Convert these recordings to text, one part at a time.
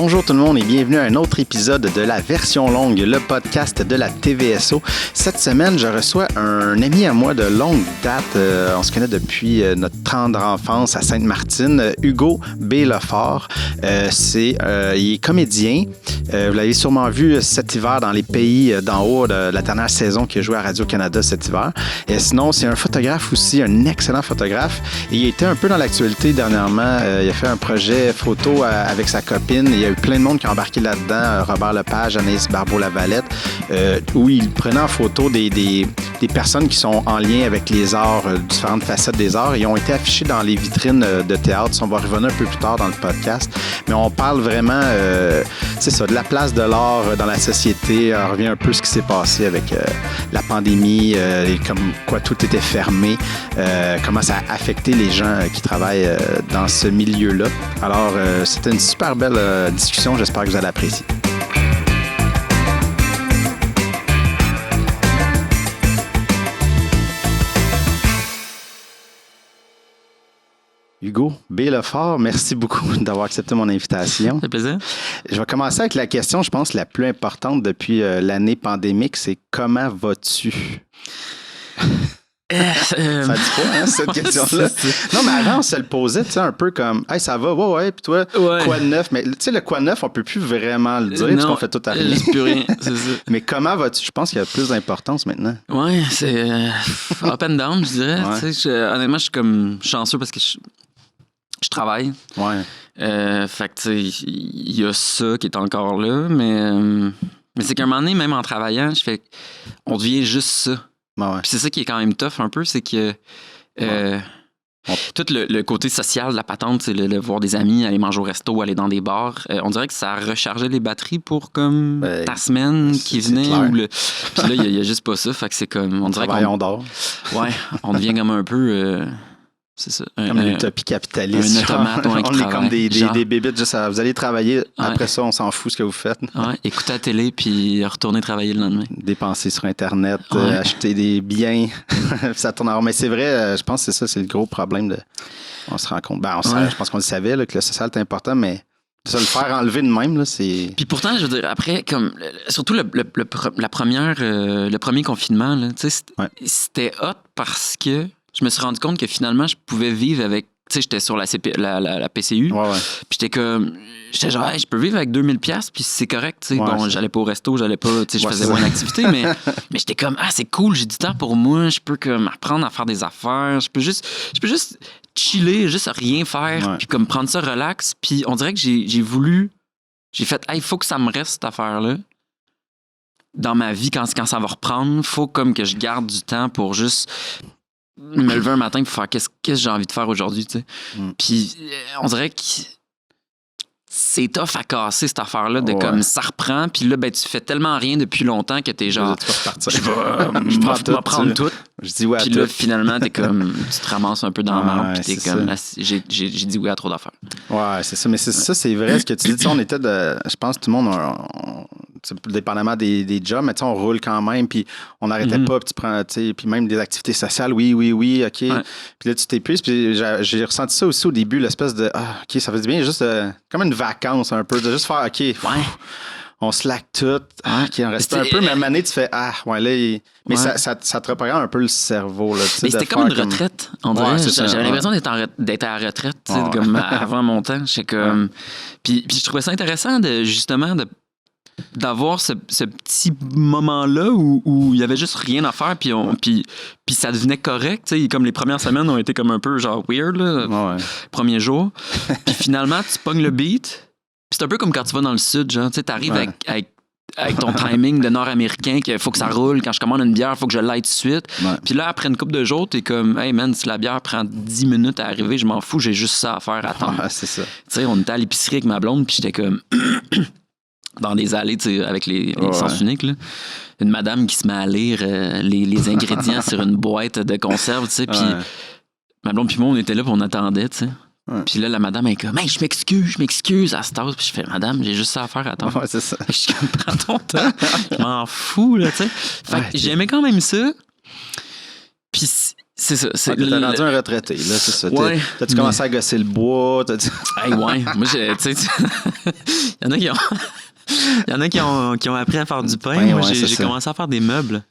Bonjour tout le monde et bienvenue à un autre épisode de la version longue, le podcast de la TVSO. Cette semaine, je reçois un ami à moi de longue date. On se connaît depuis notre tendre enfance à Sainte-Martine, Hugo B. Lefort. Il est comédien. Vous l'avez sûrement vu cet hiver dans les pays d'en haut de la dernière saison qu'il a joué à Radio-Canada cet hiver. Et sinon, c'est un photographe aussi, un excellent photographe. Et il était un peu dans l'actualité dernièrement. Il a fait un projet photo avec sa copine. Il y a eu plein de monde qui a embarqué là-dedans. Robert Lepage, Anaïs Barbeau-Lavalette, où il prenait en photo des personnes qui sont en lien avec les arts, différentes facettes des arts. Ils ont été affichés dans les vitrines de théâtre. On va revenir un peu plus tard dans le podcast. Mais on parle vraiment, c'est ça, de la place de l'art dans la société. On revient un peu ce qui s'est passé avec la pandémie, et comme quoi tout était fermé, comment ça a affecté les gens qui travaillent dans ce milieu-là. Alors, c'était une super belle discussion. J'espère que vous allez apprécier. Hugo B. Lefort, merci beaucoup d'avoir accepté mon invitation. Ça fait plaisir. Je vais commencer avec la question, je pense, la plus importante depuis l'année pandémique, c'est comment vas-tu? Ça dit pas, hein, cette question-là? Non, mais avant, on se le posait, tu sais, un peu comme « Hey, ça va? Ouais, puis toi, quoi de neuf? » Mais tu sais, le quoi de neuf, on peut plus vraiment le dire, parce qu'on fait tout à rien. Plus rien, c'est ça. Mais comment vas-tu? Je pense qu'il y a plus d'importance maintenant. Ouais, c'est up and down, je dirais. Ouais. Honnêtement, je suis comme chanceux parce que je travaille. Ouais. Fait que, tu sais, il y a ça qui est encore là, mais c'est qu'à un moment donné, même en travaillant, je fais on devient juste ça. Ouais. Puis c'est ça qui est quand même tough un peu, c'est que tout le côté social de la patente, c'est le voir des amis, aller manger au resto, aller dans des bars, on dirait que ça rechargeait les batteries pour comme ta semaine qui venait. Puis là, il y a juste pas ça, fait que c'est comme... On dirait qu'on dort. Ouais, on devient comme un peu... c'est ça. Comme l'utopie capitaliste. Un automate, ouais, on est comme des bébites, juste vous allez travailler, après ça, on s'en fout ce que vous faites. Ouais, écouter la télé puis retourner travailler le lendemain. Dépenser sur Internet, acheter des biens, ça tourne en rond. Mais c'est vrai, je pense que c'est ça, c'est le gros problème. On se rend compte. Je pense qu'on le savait, là, que le social est important, mais ça, le faire enlever de même, là, c'est... Puis pourtant, je veux dire, après, comme surtout le premier confinement, là, c'était hot parce que je me suis rendu compte que finalement, je pouvais vivre avec... Tu sais, j'étais sur la PCU. Ouais. Puis j'étais genre, hey, je peux vivre avec 2000$, puis c'est correct. Tu sais, j'allais pas au resto, j'allais pas... Tu sais, je faisais moins d'activité, mais j'étais comme, c'est cool, j'ai du temps pour moi, je peux comme apprendre à faire des affaires, je peux juste chiller, juste rien faire, puis comme prendre ça relax. Puis on dirait que j'ai fait, il faut que ça me reste, cette affaire-là. Dans ma vie, quand ça va reprendre, faut comme que je garde du temps pour juste... me lever un matin pour faire qu'est-ce que j'ai envie de faire aujourd'hui, tu sais. Puis on dirait que c'est tough à casser cette affaire-là de comme ça reprend, puis là ben tu fais tellement rien depuis longtemps que t'es genre je vais prendre tout. Je dis oui à tout. Puis là finalement t'es comme tu te ramasses un peu dans la merde, puis t'es comme là, j'ai dit oui à trop d'affaires. Ouais, c'est ça, mais c'est vrai ce que tu dis, on était je pense que tout le monde dépendamment des jobs, mais on roule quand même, puis on n'arrêtait pas, puis même des activités sociales, oui, OK. Ouais. Puis là, tu t'épuises, puis j'ai ressenti ça aussi au début, l'espèce de, OK, ça fait du bien, juste comme une vacance un peu, de juste faire, OK, on slack tout, OK, on reste un peu, mais à un moment donné, tu fais, là, mais ça te reprend un peu le cerveau, là. Mais c'était comme une retraite, on dirait. J'avais l'impression d'être à la retraite, comme avant mon temps. Puis je trouvais ça intéressant, justement, d'avoir ce petit moment-là où il y avait juste rien à faire, puis ça devenait correct, tu sais, comme les premières semaines ont été comme un peu genre weird, là, premier jour. Puis finalement, tu pognes le beat, puis c'est un peu comme quand tu vas dans le sud, genre, tu sais, t'arrives avec ton timing de nord-américain, qu'il faut que ça roule, quand je commande une bière, il faut que je l'aille tout de suite. Puis là, après une couple de jours, t'es comme, hey man, si la bière prend 10 minutes à arriver, je m'en fous, j'ai juste ça à faire, attendre. C'est ça. Tu sais, on était à l'épicerie avec ma blonde, puis j'étais comme... dans des allées, tu sais, avec les sens uniques, là. Une madame qui se met à lire les ingrédients sur une boîte de conserve, tu sais, puis ma blonde puis moi, on était là, puis on attendait, tu sais. Puis là, la madame, elle est comme, hey, je m'excuse à cette heure. Puis je fais, madame, j'ai juste ça à faire, attends. Ouais, c'est ça. Je suis comme, prends ton temps. Je m'en fous, là, tu sais. Fait que j'aimais quand même ça. Puis C'est ça. T'es rendu un retraité, là, c'est ça. Ouais. T'as-tu commencé à gosser le bois? Hey, ouais. Moi, tu sais, il y en a qui ont... Il y en a qui ont appris à faire du pain. Moi, j'ai commencé à faire des meubles.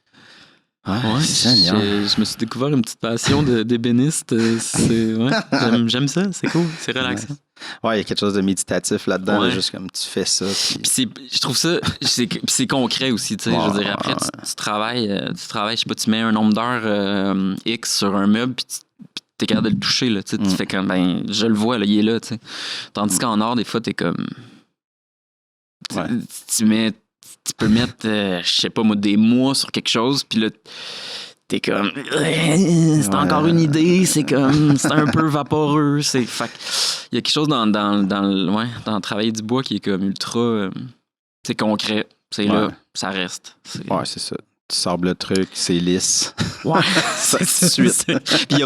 Ouais, c'est génial. Je me suis découvert une petite passion d'ébéniste. J'aime ça, c'est cool, c'est relaxant. Ouais, il y a quelque chose de méditatif là-dedans, là, juste comme tu fais ça. Puis... je trouve ça, c'est concret aussi, tu sais. Je veux dire, après, tu travailles, je sais pas, tu mets un nombre d'heures X sur un meuble, puis t'es capable de le toucher, là, tu fais comme, ben, je le vois, là, il est là, tu sais. Tandis qu'en art, des fois, t'es comme... Tu peux mettre, je sais pas moi, des mois sur quelque chose, puis là, t'es comme, c'est encore une idée, c'est un peu vaporeux. Fait il y a quelque chose dans le travail du bois qui est comme ultra, c'est concret, c'est là, ça reste. Ouais, c'est ça. Tu sables le truc, c'est lisse. Ouais, c'est suite. Puis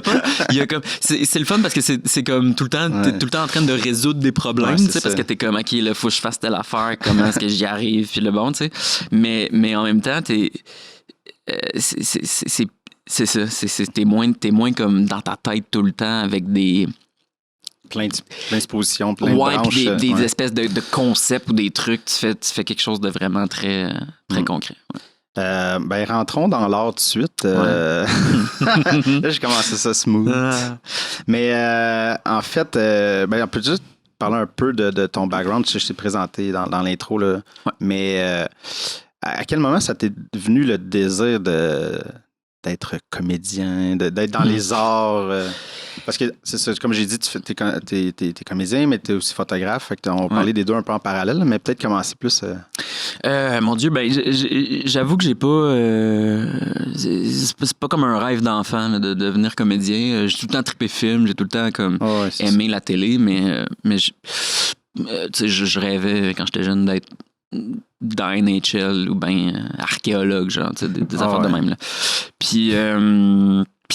il y a comme, c'est le fun parce que c'est comme tout le temps, t'es tout le temps en train de résoudre des problèmes, tu sais, parce que t'es comme, OK, là, faut que je fasse telle affaire, comment est-ce que j'y arrive, puis le bon, tu sais. Mais en même temps, c'est ça, t'es moins comme dans ta tête tout le temps avec des... Plein d'expositions, plein de branches. Puis des espèces de concepts ou des trucs, tu fais quelque chose de vraiment très, très concret. Ouais. Ben, rentrons dans l'art tout de suite. Là, j'ai commencé ça smooth. Mais en fait, ben, on peut juste parler un peu de ton background. Je t'ai présenté dans l'intro. Là. Ouais. Mais à quel moment ça t'est venu le désir d'être comédien, d'être dans les arts? Parce que, c'est ça, comme j'ai dit, t'es comédien, mais t'es aussi photographe. Fait que on va parler des deux un peu en parallèle, mais peut-être commencer plus... mon Dieu, ben j'avoue que j'ai pas... c'est pas comme un rêve d'enfant là, de devenir comédien. J'ai tout le temps trippé film, j'ai tout le temps comme aimé la télé, mais tu sais, je rêvais quand j'étais jeune d'être dans NHL ou bien archéologue, genre, tu sais, des affaires de même. Là. Puis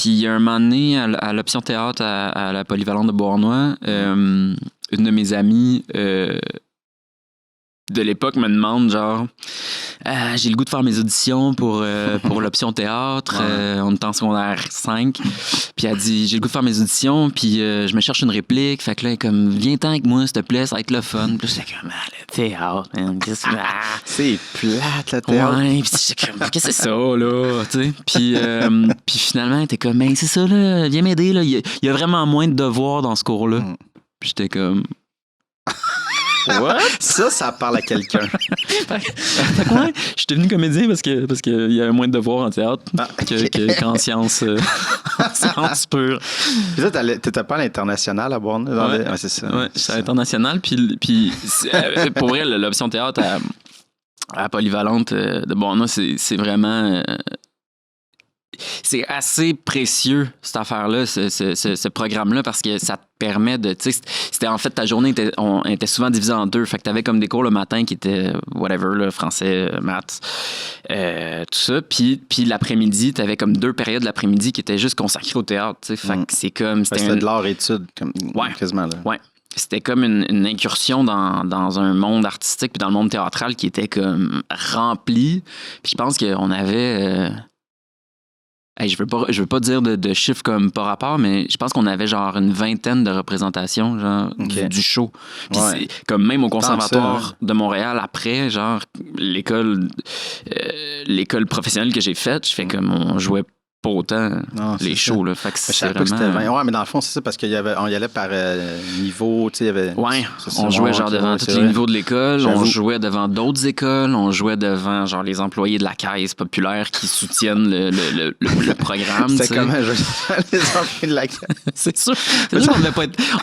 il y a un moment donné, à l'option théâtre à la Polyvalente de Beauharnois, une de mes amies de l'époque me demande, genre, j'ai le goût de faire mes auditions pour l'option théâtre. On est en secondaire 5. Puis elle dit, j'ai le goût de faire mes auditions, puis je me cherche une réplique. Fait que là, elle est comme, viens-t'en avec moi, s'il te plaît, ça va être le fun. Puis là, j'étais comme, le théâtre, man, c'est plate, le théâtre. Ouais, puis j'étais comme, qu'est-ce que c'est ça, là? Tu sais? Puis finalement, elle était comme, ben, c'est ça, là, viens m'aider, là. Il y a vraiment moins de devoirs dans ce cours-là. Puis j'étais comme... What? Ça parle à quelqu'un. Fait que ouais, je suis devenu comédien parce qu'il y a moins de devoirs en théâtre qu'en sciences pures. Puis ça, t'étais pas à l'international à Beauharnois? Ouais, c'est ça. Ouais, j'étais à l'international. Puis pour vrai, l'option théâtre à Polyvalente de Beauharnois, c'est vraiment... c'est assez précieux, cette affaire-là, ce programme-là, parce que ça te permet de... Tu sais, c'était en fait, ta journée était souvent divisée en deux. Fait que t'avais comme des cours le matin qui étaient, whatever, là, français, maths, tout ça. Puis l'après-midi, t'avais comme 2 périodes de l'après-midi qui étaient juste consacrées au théâtre. Tu sais. Fait que c'est comme... C'était de l'art-étude, quasiment. Là. Ouais. C'était comme une incursion dans un monde artistique puis dans le monde théâtral qui était comme rempli. Puis je pense qu'on avait... Hey, je veux pas dire de chiffres comme par rapport, mais je pense qu'on avait genre une 20aine de représentations genre du show. Puis c'est comme même au conservatoire de Montréal après, genre l'école professionnelle que j'ai faite, je fais comme on jouait pas autant les shows là. Fait que c'est vraiment... Ouais, mais dans le fond c'est ça parce qu'on y allait par niveau, tu sais, il y avait. Ouais, on jouait genre devant tous les niveaux de l'école, on jouait devant d'autres écoles, on jouait devant genre les employés de la caisse populaire qui soutiennent le programme. C'était comme un jeu les employés de la caisse. C'est sûr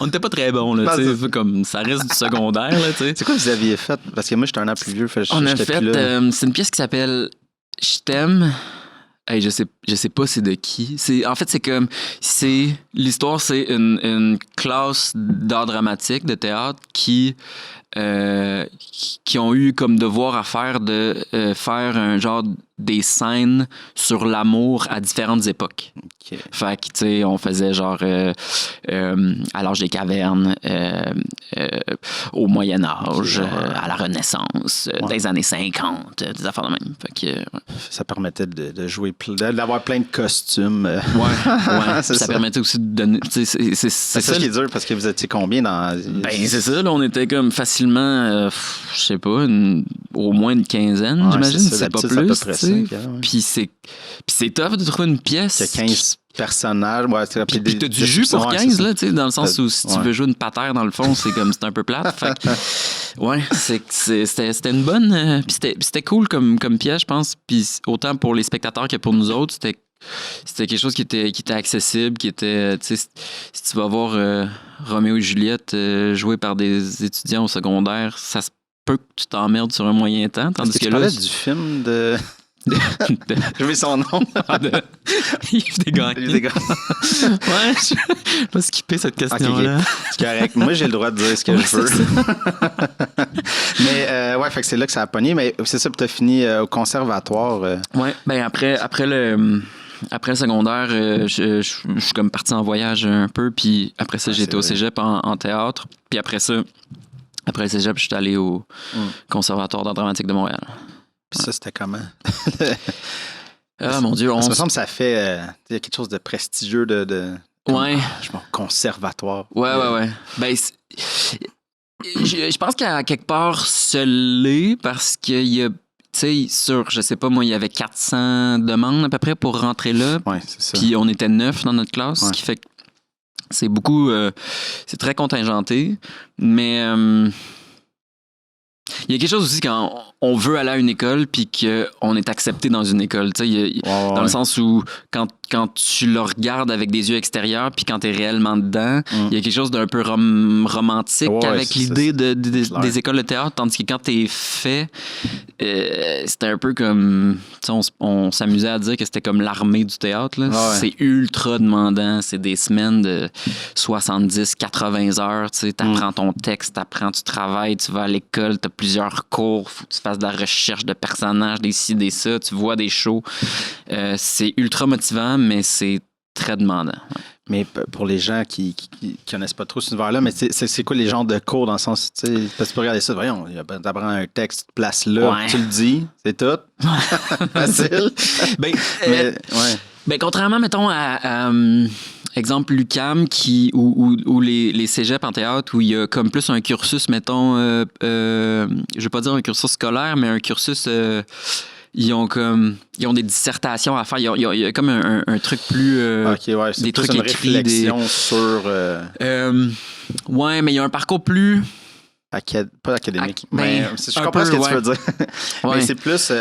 on n'était pas très bons là, tu sais, comme ça reste du secondaire là, tu sais. C'est quoi que vous aviez fait parce que moi j'étais un an plus vieux, on a fait c'est une pièce qui s'appelle Je t'aime. Hey, je sais pas c'est de qui. L'histoire, c'est une classe d'art dramatique, de théâtre qui ont eu comme devoir à faire de faire un genre des scènes sur l'amour à différentes époques. Okay. Fait que, tu sais, on faisait genre à l'âge des cavernes, au Moyen-Âge, à la Renaissance, des années 50, des affaires de même. Fait que, ça permettait de jouer, d'avoir plein de costumes. Ouais. Ça permettait aussi de donner. C'est ça qui est dur parce que vous étiez combien dans. Ben, c'est ça, là, on était comme facilement, je sais pas, au moins une quinzaine, j'imagine, c'est pas plus. À peu près 5, Puis c'est tough de trouver une pièce. Il y a 15 personnages. Ouais, puis t'as du jus pour 15, là, tu sais, dans le sens où si tu veux jouer une patère dans le fond, c'est un peu plate. Fait que, ouais, c'était une bonne. Puis c'était cool comme pièce, je pense. Puis autant pour les spectateurs que pour nous autres, c'était quelque chose qui était accessible, qui était, tu sais, si tu vas voir Roméo et Juliette joué par des étudiants au secondaire, ça se peut que tu t'emmerdes sur un moyen temps. Tandis que tu parlais du film de... J'ai oublié son nom. Yves Desgagnés. Ouais, je vais pas skipper cette question-là. Okay. C'est correct. Moi, j'ai le droit de dire ce que je veux. Mais ouais, fait que c'est là que ça a pogné. Mais c'est ça, puis t'as fini au conservatoire. Ouais, ben après le secondaire, je suis comme parti en voyage un peu, puis après ça, j'ai été au cégep en théâtre. Puis après le cégep, je suis allé au Conservatoire d'art dramatique de Montréal. Puis ça, c'était comment? Ah, mon Dieu. Ça me semble que ça fait y a quelque chose de prestigieux de ouais. Conservatoire. Ouais. Ben, je pense qu'à quelque part, ce l'est parce qu'il y a, tu sais, je sais pas, moi, il y avait 400 demandes à peu près pour rentrer là. Ouais, c'est ça. Puis on était 9 dans notre classe, ce qui fait que c'est beaucoup, c'est très contingenté. Mais il y a quelque chose aussi quand on veut aller à une école puis qu'on est accepté dans une école. Dans le sens où quand tu le regardes avec des yeux extérieurs puis quand tu es réellement dedans, il y a quelque chose d'un peu romantique avec l'idée des écoles de théâtre. Tandis que quand tu es fait, c'était un peu comme... On s'amusait à dire que c'était comme l'armée du théâtre. Là. C'est ultra demandant. C'est des semaines de 70-80 heures. Tu apprends ton texte, tu travailles, tu vas à l'école, tu as plusieurs cours, faut que tu fasses de la recherche de personnages, des ci, des ça, tu vois des shows. C'est ultra motivant, mais c'est très demandant. Ouais. Mais pour les gens qui connaissent pas trop cet univers-là, mais c'est quoi les genres de cours dans le sens, tu sais, parce que tu peux regarder ça, voyons, t'apprends un texte, tu te places là, tu le dis, c'est tout. Facile. Ben, contrairement, mettons, à exemple, l'UQAM ou les cégeps en théâtre où il y a comme plus un cursus, mettons, je vais pas dire un cursus scolaire, mais un cursus... Ils ont des dissertations à faire. Il y a comme un truc plus... c'est des plus trucs une écrits. Réflexion sur... ouais, mais il y a un parcours plus... pas académique. Mais je comprends ce que tu veux dire. Mais c'est plus...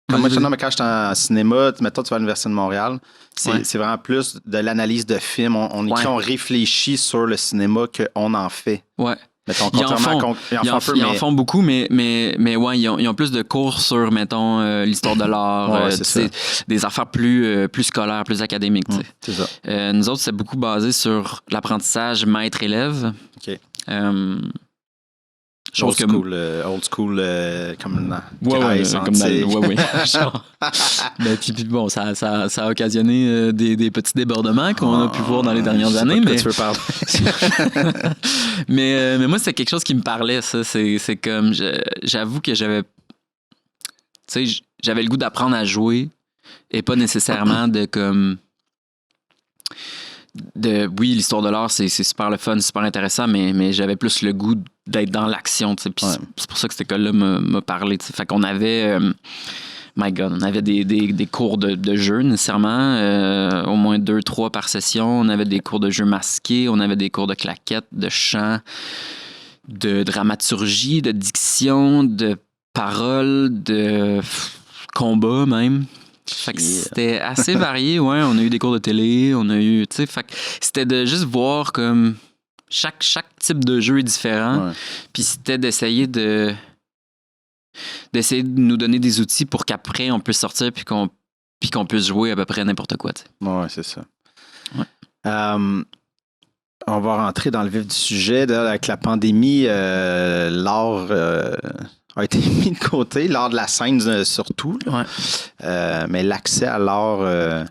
quand j'étais en cinéma, mettons, tu vas à l'Université de Montréal, c'est vraiment plus de l'analyse de films. On écrit, on réfléchit sur le cinéma qu'on en fait. Ouais. Mettons, ils en font beaucoup, mais ouais, ils ont plus de cours sur, mettons, l'histoire de l'art, des affaires plus scolaires, plus académiques. C'est ça. Nous autres, c'est beaucoup basé sur l'apprentissage maître-élève. OK. Chose old school comme ouais, mais puis bon, ça a occasionné des petits débordements qu'on a pu voir dans les dernières années. Mais tu veux parler. mais moi, c'est quelque chose qui me parlait, ça. C'est comme, j'avoue que j'avais le goût d'apprendre à jouer et pas nécessairement de comme... oui, l'histoire de l'art, c'est super le fun, super intéressant, mais j'avais plus le goût d'être dans l'action. Puis c'est pour ça que cette école-là m'a parlé. T'sais. Fait qu'on avait... my God, on avait des cours de jeu, nécessairement. Au moins 2-3 par session. On avait des cours de jeu masqués. On avait des cours de claquettes, de chant, de dramaturgie, de diction, de parole, de combat même. Fait que c'était assez varié, ouais. On a eu des cours de télé, on a eu, tu sais, fait que c'était de juste voir comme chaque type de jeu est différent. Ouais. Puis c'était d'essayer de nous donner des outils pour qu'après on puisse sortir puis qu'on puisse jouer à peu près n'importe quoi, tu sais. Ouais, c'est ça. Ouais. On va rentrer dans le vif du sujet. Avec la pandémie, l'art a été mis de côté lors de la scène surtout. Ouais. Mais l'accès à l'art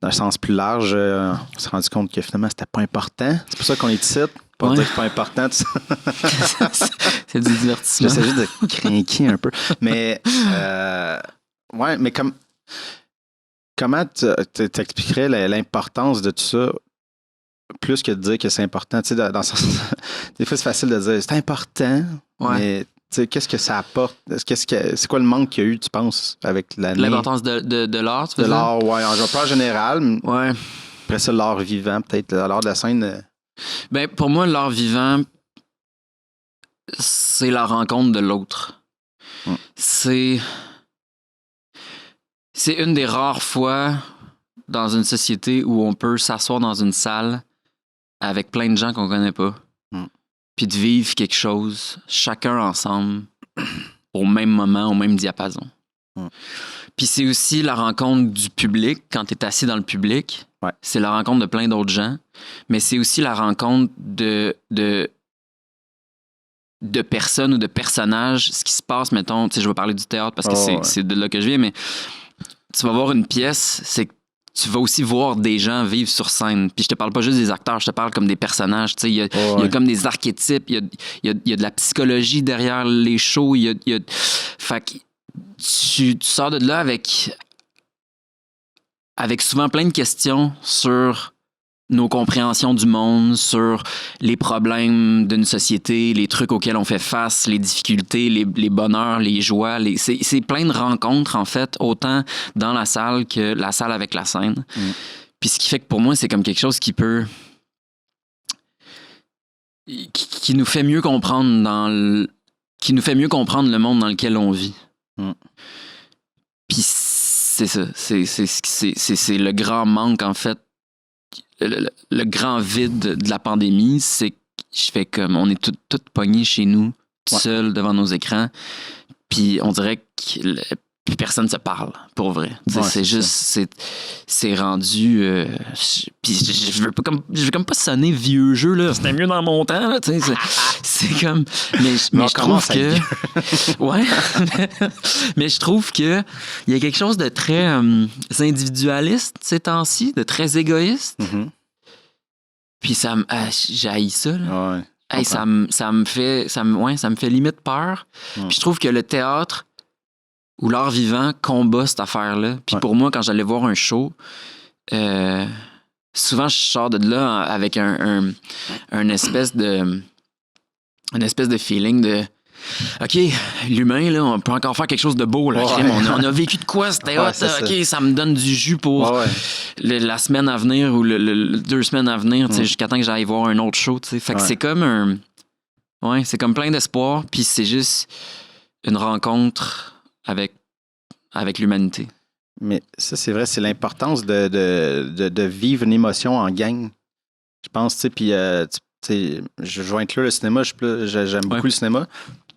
dans un sens plus large, on s'est rendu compte que finalement, c'était pas important. C'est pour ça qu'on est ici. Pas dire que c'est pas important. C'est du divertissement. J'essaie juste de craquer un peu. Mais, ouais, mais comment t'expliquerais l'importance de tout ça, plus que de dire que c'est important? Tu sais, dans le sens, des fois, c'est facile de dire c'est important, mais tu sais, qu'est-ce que ça apporte? C'est quoi le manque qu'il y a eu, tu penses, avec l'année? L'importance de l'art, tu veux de dire? l'art, ouais. Je vais pas en général. Ouais. Après ça, l'art vivant, peut-être, l'art de la scène. Ben, pour moi, l'art vivant, c'est la rencontre de l'autre. C'est une des rares fois dans une société où on peut s'asseoir dans une salle avec plein de gens qu'on connaît pas, puis de vivre quelque chose, chacun ensemble, au même moment, au même diapason. Puis c'est aussi la rencontre du public, quand tu es assis dans le public. Ouais. C'est la rencontre de plein d'autres gens, mais c'est aussi la rencontre de personnes ou de personnages. Ce qui se passe, mettons, tu sais, je vais parler du théâtre parce que c'est de là que je viens, mais tu vas voir une pièce, c'est que tu vas aussi voir des gens vivre sur scène. Puis je te parle pas juste des acteurs, je te parle comme des personnages. Tu sais, il y a comme des archétypes, il y a de la psychologie derrière les shows. Fait que tu sors de là avec souvent plein de questions sur nos compréhensions du monde, sur les problèmes d'une société, les trucs auxquels on fait face, les difficultés, les bonheurs, les joies. C'est plein de rencontres, en fait, autant dans la salle que la salle avec la scène. Puis ce qui fait que pour moi, c'est comme quelque chose qui peut... qui nous fait mieux comprendre qui nous fait mieux comprendre le monde dans lequel on vit. Puis c'est ça. C'est le grand manque, en fait. Le grand vide de la pandémie, c'est que je fais comme on est tous pognés chez nous, tout seuls devant nos écrans, puis on dirait que personne se parle, pour vrai. C'est juste, c'est rendu... puis je veux comme pas sonner vieux jeu, là. C'était mieux dans mon temps, là, c'est comme... Mais je trouve que... ouais. Mais je trouve que il y a quelque chose de très individualiste ces temps-ci, de très égoïste. Puis ça me... j'haïs ça, là. Ouais. Hey, ça me fait limite peur. Puis je trouve que le théâtre ou l'art vivant combat cette affaire-là. Puis pour moi, quand j'allais voir un show, souvent je sors de là avec un espèce de feeling de OK, l'humain, là, on peut encore faire quelque chose de beau. Là, on a vécu de quoi, c'était hot. OK, ça me donne du jus pour la semaine à venir ou le 2 semaines à venir, jusqu'à temps que j'aille voir un autre show. Fait que c'est comme c'est comme plein d'espoir, puis c'est juste une rencontre avec l'humanité. Mais ça, c'est vrai, c'est l'importance de vivre une émotion en gang. Je pense, tu sais, puis je vais inclure le cinéma, j'aime beaucoup le cinéma.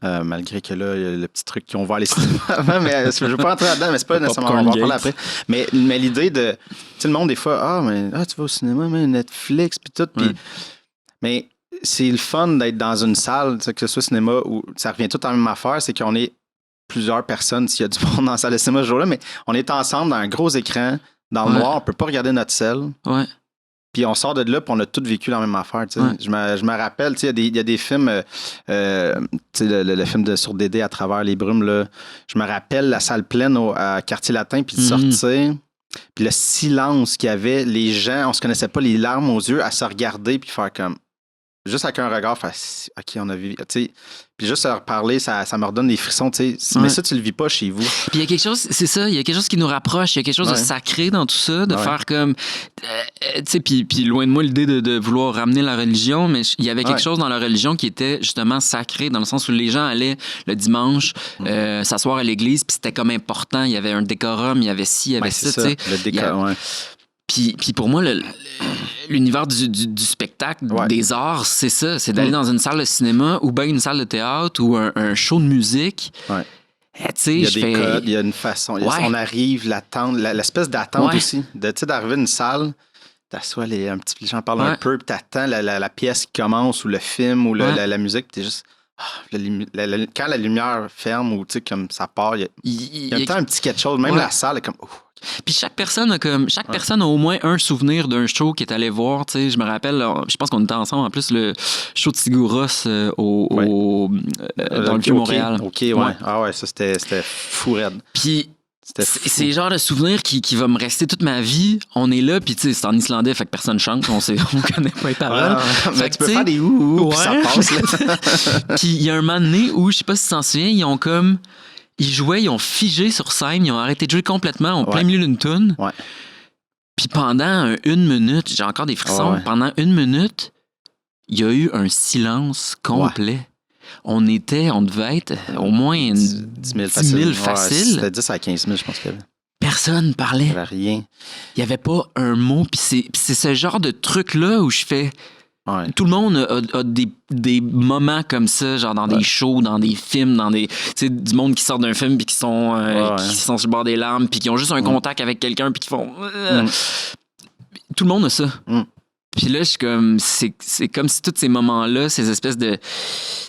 Malgré que là, il y a le petit truc qu'on voit à les cinémas avant, mais je ne veux pas entrer là-dedans, mais c'est pas nécessairement, on va en parler après. Mais l'idée de, tu sais, le monde, des fois, tu vas au cinéma, mais Netflix, puis tout, mais c'est le fun d'être dans une salle, que ce soit cinéma, où ça revient tout en même affaire, c'est qu'on est plusieurs personnes, s'il y a du monde dans la salle de cinéma ce jour-là, mais on est ensemble dans un gros écran, dans le noir, on peut pas regarder notre cell. Puis on sort de là, puis on a tous vécu la même affaire. Je me rappelle, il y a des films, le film sur Dédé à travers les brumes, là, je me rappelle la salle pleine à Quartier Latin, puis de sortir, puis le silence qu'il y avait, les gens, on se connaissait pas, les larmes aux yeux, à se regarder, puis faire comme... Juste avec un regard, faire OK, on a vu. Puis juste à reparler, ça me redonne des frissons. Mais ça, tu le vis pas chez vous. Puis il y a quelque chose, c'est ça, il y a quelque chose qui nous rapproche, il y a quelque chose de sacré dans tout ça, de faire comme. Puis loin de moi l'idée de vouloir ramener la religion, mais il y avait quelque chose dans la religion qui était justement sacré, dans le sens où les gens allaient le dimanche s'asseoir à l'église, puis c'était comme important. Il y avait un décorum, il y avait ci, il y avait ça. Le décorum, Puis pour moi, l'univers du spectacle, des arts, c'est ça. C'est d'aller dans une salle de cinéma ou bien une salle de théâtre ou un show de musique. Il y a des codes, il y a une façon. On arrive, l'attente, l'espèce d'attente aussi. D'arriver à une salle, t'assois, un petit, les gens parlent un peu, puis t'attends la pièce qui commence ou le film ou la musique, puis t'es juste... Quand la lumière ferme ou comme ça part, il y a un petit quelque chose. Même la salle est comme... Puis chaque personne a au moins un souvenir d'un show qu'il est allé voir. Je me rappelle, je pense qu'on était ensemble en plus, le show de Sigouros dans le Vieux-Montréal. OK, ouais. Ah ouais, ça c'était fou raide. Puis c'est le genre de souvenir qui va me rester toute ma vie. On est là, puis c'est en islandais, fait que personne chante, on connaît pas les paroles. Fait que tu peux faire des ouh, puis ça passe. Puis il y a un moment donné où, je sais pas si tu t'en souviens, ils jouaient, ils ont figé sur scène, ils ont arrêté de jouer complètement en plein milieu d'une toune. Ouais. Puis pendant 1 minute, j'ai encore des frissons, pendant 1 minute, il y a eu un silence complet. Ouais. On devait être au moins 10 000 facile. C'était 10 à 15 000, je pense qu'il y avait. Personne parlait. Il n'y avait rien. Il n'y avait pas un mot. Puis c'est ce genre de truc-là où je fais... Ouais. Tout le monde a des moments comme ça, genre dans des shows, dans des films, dans des... Tu sais, du monde qui sort d'un film puis qui sont sur le bord des larmes puis qui ont juste un contact avec quelqu'un puis qui font... Tout le monde a ça. Puis là, je suis comme... C'est comme si tous ces moments-là, ces espèces de...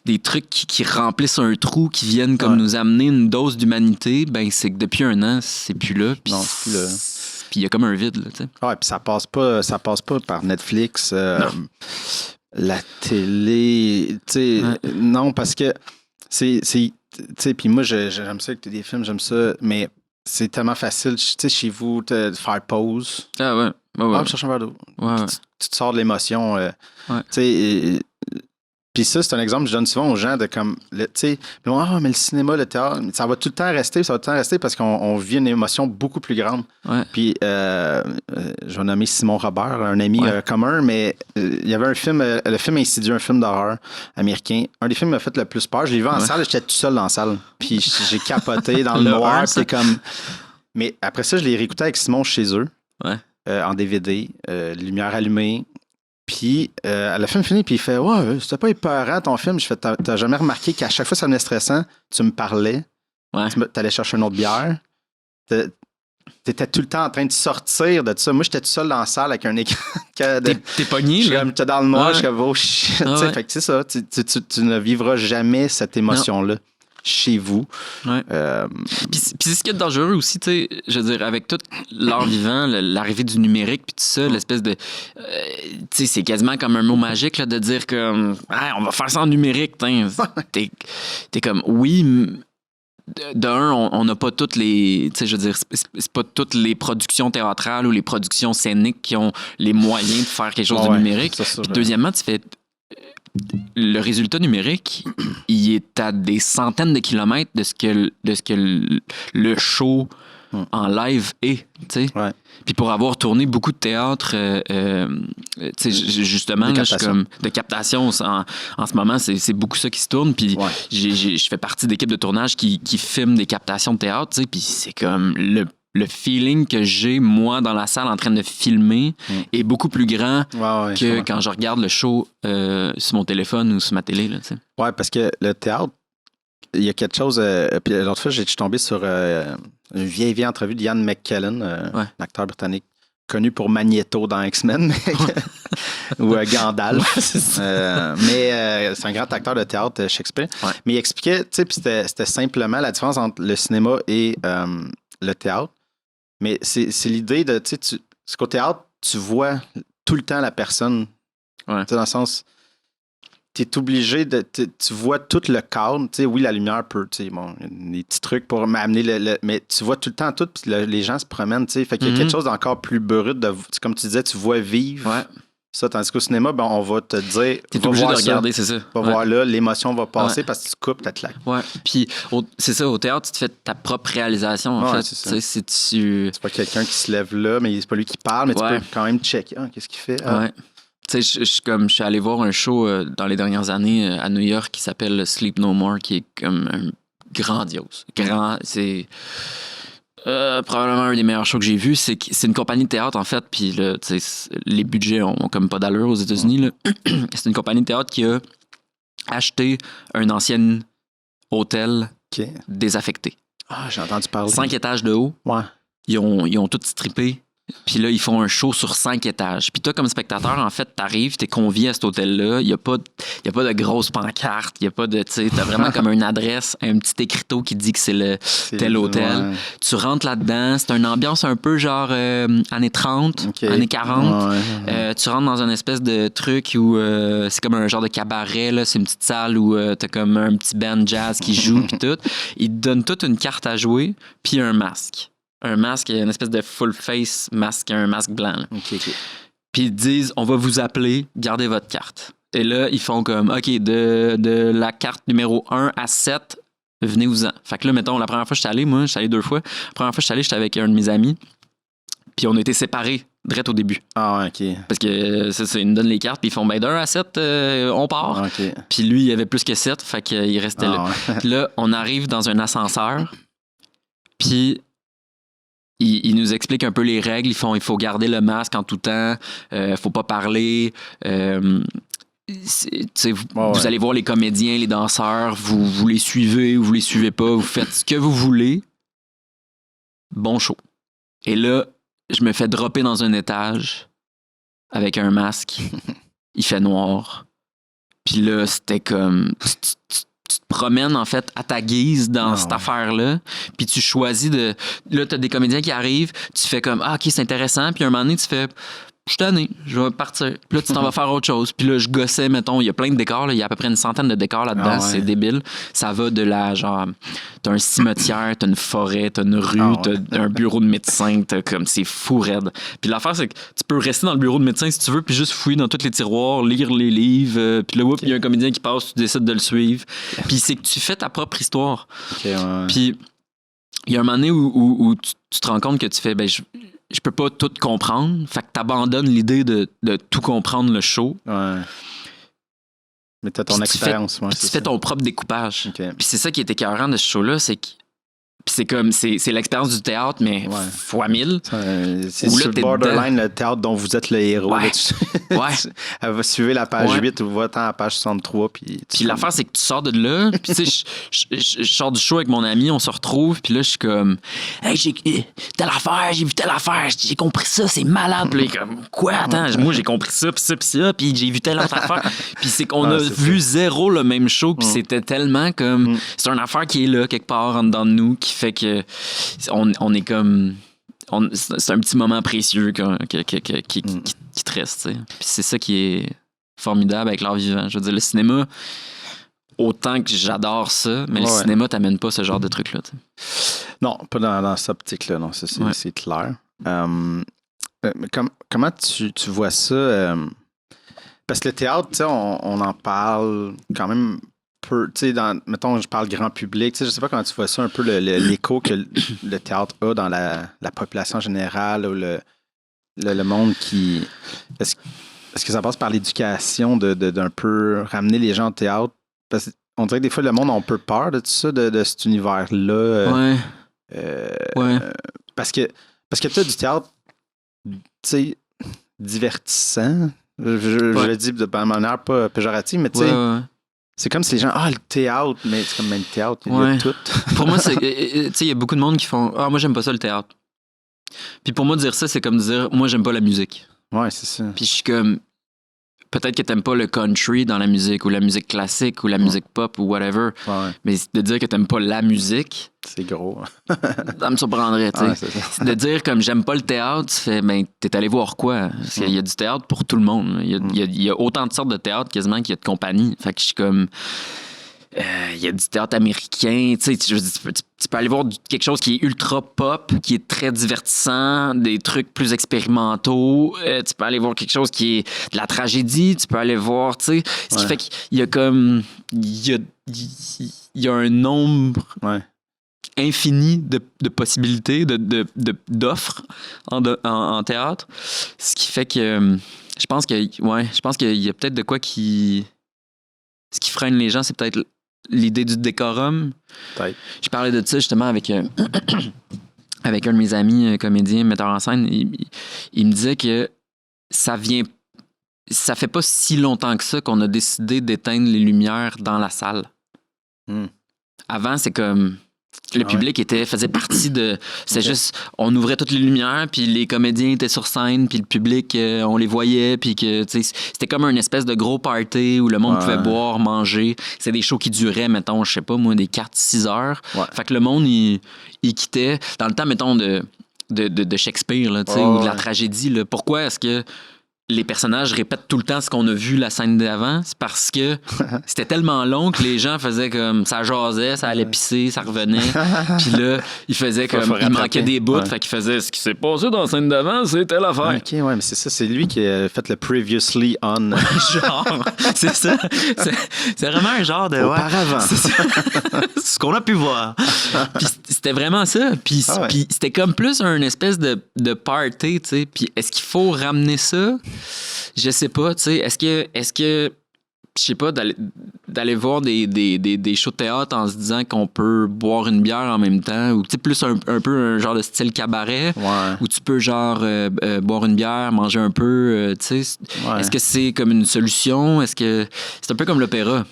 Des trucs qui remplissent un trou, qui viennent comme nous amener une dose d'humanité, ben c'est que depuis 1 an, c'est plus là. Puis non, c'est plus là. Puis il y a comme un vide, là, tu sais. Ouais, puis ça passe pas par Netflix, la télé, tu sais. Non, parce que c'est tu sais, puis moi, j'aime ça écouter des films, j'aime ça, mais c'est tellement facile, tu sais, chez vous, de faire pause. Ah ouais. Ouais. Cherche un verre d'eau. Ouais. Tu te sors de l'émotion. Tu sais, puis ça, c'est un exemple que je donne souvent aux gens de comme, tu sais, mais le cinéma, le théâtre, ça va tout le temps rester parce qu'on vit une émotion beaucoup plus grande. Ouais. Puis, je vais nommer Simon Robert, un ami commun, mais il y avait un film, le film Insidieux, un film d'horreur américain. Un des films qui m'a fait le plus peur. Je l'ai vu en salle, j'étais tout seul dans la salle. Puis j'ai capoté dans le noir. C'est comme... Mais après ça, je l'ai réécouté avec Simon chez eux, en DVD, lumière allumée. Puis, le film finit, puis il fait « Ouais, c'était pas épeurant ton film. » Je fais « T'as jamais remarqué qu'à chaque fois que ça devenait stressant, tu me parlais, t'allais chercher une autre bière. T'étais tout le temps en train de sortir de tout ça. Moi, j'étais tout seul dans la salle avec un écran. T'es pogné, là. J'étais dans le noir, je suis comme « Oh shit. » Fait que c'est ça, tu ne vivras jamais cette émotion-là. Chez vous. Ouais. Puis c'est ce qui est dangereux aussi, tu sais, je veux dire, avec tout l'art vivant, l'arrivée du numérique, puis tout ça, l'espèce de... tu sais, c'est quasiment comme un mot magique, là, de dire que on va faire ça en numérique, t'es comme, oui, d'un, on n'a pas toutes les... Tu sais, je veux dire, c'est pas toutes les productions théâtrales ou les productions scéniques qui ont les moyens de faire quelque chose de numérique. Puis deuxièmement, tu fais... Le résultat numérique, il est à des centaines de kilomètres de ce que le show en live est, tu sais. Ouais. Puis pour avoir tourné beaucoup de théâtre, tu sais, justement, là, de captation en ce moment, c'est beaucoup ça qui se tourne. Puis je fais partie d'équipe de tournage qui filme des captations de théâtre, tu sais. Puis c'est comme le feeling que j'ai, moi, dans la salle en train de filmer est beaucoup plus grand que quand je regarde le show sur mon téléphone ou sur ma télé. Là, ouais, parce que le théâtre, il y a quelque chose... puis l'autre fois, je suis tombé sur une vieille entrevue de Ian McKellen, un acteur britannique connu pour Magneto dans X-Men ou Gandalf. Mais c'est un grand acteur de théâtre, Shakespeare. Ouais. Mais il expliquait, tu sais, puis c'était simplement la différence entre le cinéma et le théâtre. Mais c'est l'idée de, tu sais, qu'au théâtre, tu vois tout le temps la personne. Ouais. Dans le sens, tu es obligé de. Tu vois tout le cadre. Tu sais, oui, la lumière peut, tu sais, bon, des petits trucs pour m'amener mais tu vois tout le temps tout, puis les gens se promènent, tu sais. Fait qu'il y a quelque chose d'encore plus brut, comme tu disais, tu vois vivre. Ouais. Ça, tandis qu'au cinéma, ben, on va te dire... T'es obligé de regarder, c'est ça. Va voir là, l'émotion va passer parce que tu coupes ta claque. Ouais, puis c'est ça, au théâtre, tu te fais ta propre réalisation, en fait. C'est pas quelqu'un qui se lève là, mais c'est pas lui qui parle, mais tu peux quand même checker. Qu'est-ce qu'il fait? Ouais. Tu sais, je suis allé voir un show dans les dernières années à New York qui s'appelle Sleep No More, qui est comme grandiose. C'est... probablement un des meilleurs shows que j'ai vu. C'est une compagnie de théâtre, en fait, puis les budgets ont comme pas d'allure aux États-Unis. Là. C'est une compagnie de théâtre qui a acheté un ancien hôtel désaffecté. Ah, j'ai entendu parler. 5 étages de haut. Ouais. Ils ont tout strippé. Puis là, ils font un show sur 5 étages. Puis toi, comme spectateur, en fait, t'arrives, t'es convié à cet hôtel-là. Il n'y a pas de grosse pancarte. Il n'y a pas de... Tu sais, t'as vraiment comme une adresse, un petit écriteau qui dit que c'est tel hôtel. Ouais. Tu rentres là-dedans. C'est une ambiance un peu genre années 30, années 40. Tu rentres dans une espèce de truc où c'est comme un genre de cabaret. Là. C'est une petite salle où t'as comme un petit band jazz qui joue puis tout. Ils te donnent toute une carte à jouer puis un masque. Un masque, une espèce de full face masque, un masque blanc. Okay. Puis ils disent, on va vous appeler, gardez votre carte. Et là, ils font comme, OK, de la carte numéro 1 à 7, venez-vous-en. Fait que là, mettons, la première fois que je suis allé, moi, je suis allé 2 fois. La première fois que je suis allé, j'étais avec un de mes amis. Puis on a été séparés, direct au début. Ah, OK. Parce que ça, ils nous donnent les cartes, puis ils font, ben, d'1 à 7, on part. Okay. Puis lui, il avait plus que 7, fait qu'il restait là. Puis là, on arrive dans un ascenseur, puis il nous explique un peu les règles. Il faut garder le masque en tout temps, faut pas parler. Vous allez voir les comédiens, les danseurs, vous les suivez ou vous les suivez pas, vous faites ce que vous voulez. Bon show. Et là, je me fais dropper dans un étage avec un masque. Il fait noir. Puis là, c'était comme... Tu te promènes, en fait, à ta guise dans cette affaire-là, puis tu choisis de... Là, t'as des comédiens qui arrivent, tu fais comme, OK, c'est intéressant, puis un moment donné, tu fais, je suis tanné, je vais partir. Puis là, tu t'en vas faire autre chose. Puis là, je gossais, mettons, il y a plein de décors, là, il y a à peu près une centaine de décors là-dedans, c'est débile. Ça va de la, genre, t'as un cimetière, t'as une forêt, t'as une rue, t'as un bureau de médecin, t'as comme, c'est fou raide. Puis l'affaire, c'est que tu peux rester dans le bureau de médecin si tu veux, puis juste fouiller dans tous les tiroirs, lire les livres, puis là, il y a un comédien qui passe, tu décides de le suivre. Puis c'est que tu fais ta propre histoire. Puis il y a un moment donné où tu te rends compte que tu fais, ben, je peux pas tout comprendre. Fait que t'abandonnes l'idée de tout comprendre le show. Ouais. Mais t'as ton expérience. Tu fais ton propre découpage. Puis c'est ça qui est écœurant de ce show-là, c'est que c'est comme, c'est l'expérience du théâtre, mais fois 1000. C'est sur le borderline, le théâtre dont vous êtes le héros. Ouais. Elle va suivre la page 8 ou va-t'en à la page 63. Puis l'affaire, c'est que tu sors de là, puis tu sais, je sors du show avec mon ami, on se retrouve, puis là, je suis comme, hey, j'ai telle affaire, j'ai vu telle affaire, j'ai compris ça, c'est malade. Puis là, comme, quoi, attends, moi, j'ai compris ça, puis j'ai vu telle autre affaire. Puis c'est qu'on a vu zéro le même show, puis c'était tellement comme, c'est une affaire qui est là, quelque part, en dedans de nous, qui fait que on est comme... c'est un petit moment précieux qui te reste. T'sais. Puis c'est ça qui est formidable avec l'art vivant. Je veux dire, le cinéma, autant que j'adore ça, mais le cinéma t'amène pas ce genre de truc-là. T'sais. Non, pas dans cette optique-là. Non, c'est clair. Comment tu vois ça? Parce que le théâtre, on en parle quand même... mettons, je parle grand public, je sais pas comment tu vois ça, un peu l'écho que le théâtre a dans la population générale ou le monde qui... Est-ce que ça passe par l'éducation d'un peu ramener les gens au théâtre? Parce qu'on dirait que des fois, le monde a un peu peur de tout ça, de cet univers-là. Parce que tu as du théâtre, divertissant. Je le dis de manière pas péjorative, mais tu sais... C'est comme si les gens, le théâtre, mais c'est comme même le théâtre, il y a tout. Pour moi, il y a beaucoup de monde qui font, moi, j'aime pas ça le théâtre. Puis pour moi, dire ça, c'est comme dire, moi, j'aime pas la musique. Ouais, c'est ça. Puis je suis comme, peut-être que t'aimes pas le country dans la musique, ou la musique classique, ou la musique pop, ou whatever. Ouais. Mais de dire que t'aimes pas la musique... C'est gros. Ça me surprendrait, tu sais. De dire comme, j'aime pas le théâtre, tu fais, ben, t'es allé voir quoi? Parce qu'il y a du théâtre pour tout le monde. Il y a autant de sortes de théâtre quasiment qu'il y a de compagnies. Fait que je suis comme... Il y a du théâtre américain, tu sais, tu peux aller voir quelque chose qui est ultra pop, qui est très divertissant, des trucs plus expérimentaux. Tu peux aller voir quelque chose qui est de la tragédie, tu peux aller voir, tu sais, ce qui fait qu'il y a comme... Il y a un nombre... infini de possibilités, d'offres en théâtre. Ce qui fait que je pense qu'il y a peut-être de quoi qui... Ce qui freine les gens, c'est peut-être l'idée du décorum. Peut-être. Je parlais de ça justement avec avec un de mes amis comédiens, metteur en scène. Il me disait que ça fait pas si longtemps que ça qu'on a décidé d'éteindre les lumières dans la salle. Avant, c'est comme... Le public faisait partie de... C'est juste, on ouvrait toutes les lumières, puis les comédiens étaient sur scène, puis le public, on les voyait, puis que, tu sais, c'était comme une espèce de gros party où le monde pouvait boire, manger. C'est des shows qui duraient, mettons, je sais pas, moi, des 4-6 heures. Ouais. Fait que le monde, il quittait. Dans le temps, mettons, de Shakespeare, là, tu sais, ou de la tragédie, là. Pourquoi est-ce que les personnages répètent tout le temps ce qu'on a vu la scène d'avant? C'est parce que c'était tellement long que les gens faisaient comme... Ça jasait, ça allait pisser, ça revenait. Puis là, ils faisaient comme... Il manquait des bouts, fait qu'ils faisaient... Ce qui s'est passé dans la scène d'avant, c'était l'affaire. OK, ouais, mais c'est ça. C'est lui qui a fait le previously on. Genre, c'est ça. C'est vraiment un genre de... Auparavant. C'est ça. Ce qu'on a pu voir. Puis c'était vraiment ça. Puis c'était comme plus une espèce de party, tu sais. Puis est-ce qu'il faut ramener ça? Je sais pas, tu sais, est-ce que je sais pas, d'aller voir des shows de théâtre en se disant qu'on peut boire une bière en même temps, ou tu sais, plus un peu un genre de style cabaret, où tu peux genre boire une bière, manger un peu, tu sais. Est-ce que c'est comme une solution? Est-ce que c'est un peu comme l'opéra?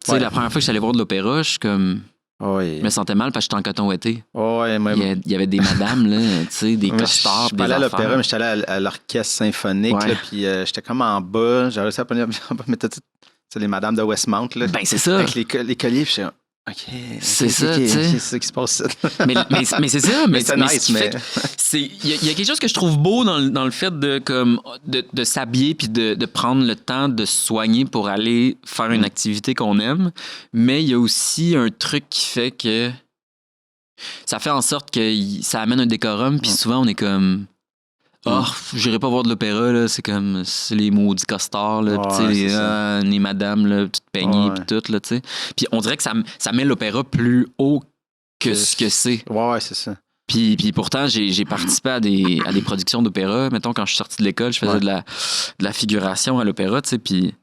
Tu sais, la première fois que j'allais voir de l'opéra, je suis comme... Oui. Je me sentais mal parce que j'étais en coton ouaté. Ouais, il y avait des madames, là, tu sais, des costards. Je suis pas allé à l'opéra, mais j'étais allé à l'orchestre symphonique, là, puis j'étais comme en bas. J'ai réussi à prendre les madames de Westmount. Là, ben, c'est ça. Avec les colliers, puis OK. C'est ça, tu sais. C'est ça qui se passe. mais c'est ça. Mais c'est nice, mais... Il y a quelque chose que je trouve beau dans le fait de s'habiller puis de prendre le temps de se soigner pour aller faire une activité qu'on aime. Mais il y a aussi un truc qui fait que ça fait en sorte que ça amène un décorum, puis souvent on est comme... j'irai pas voir de l'opéra, là. C'est les maudits costards, là. Pis les madames, là, toutes peignées, pis tout, là, tu sais. Puis on dirait que ça met l'opéra plus haut que ce que c'est. Ouais, c'est ça. Puis pourtant, j'ai participé à des productions d'opéra. Mettons, quand je suis sorti de l'école, je faisais de la figuration à l'opéra, tu sais, puis...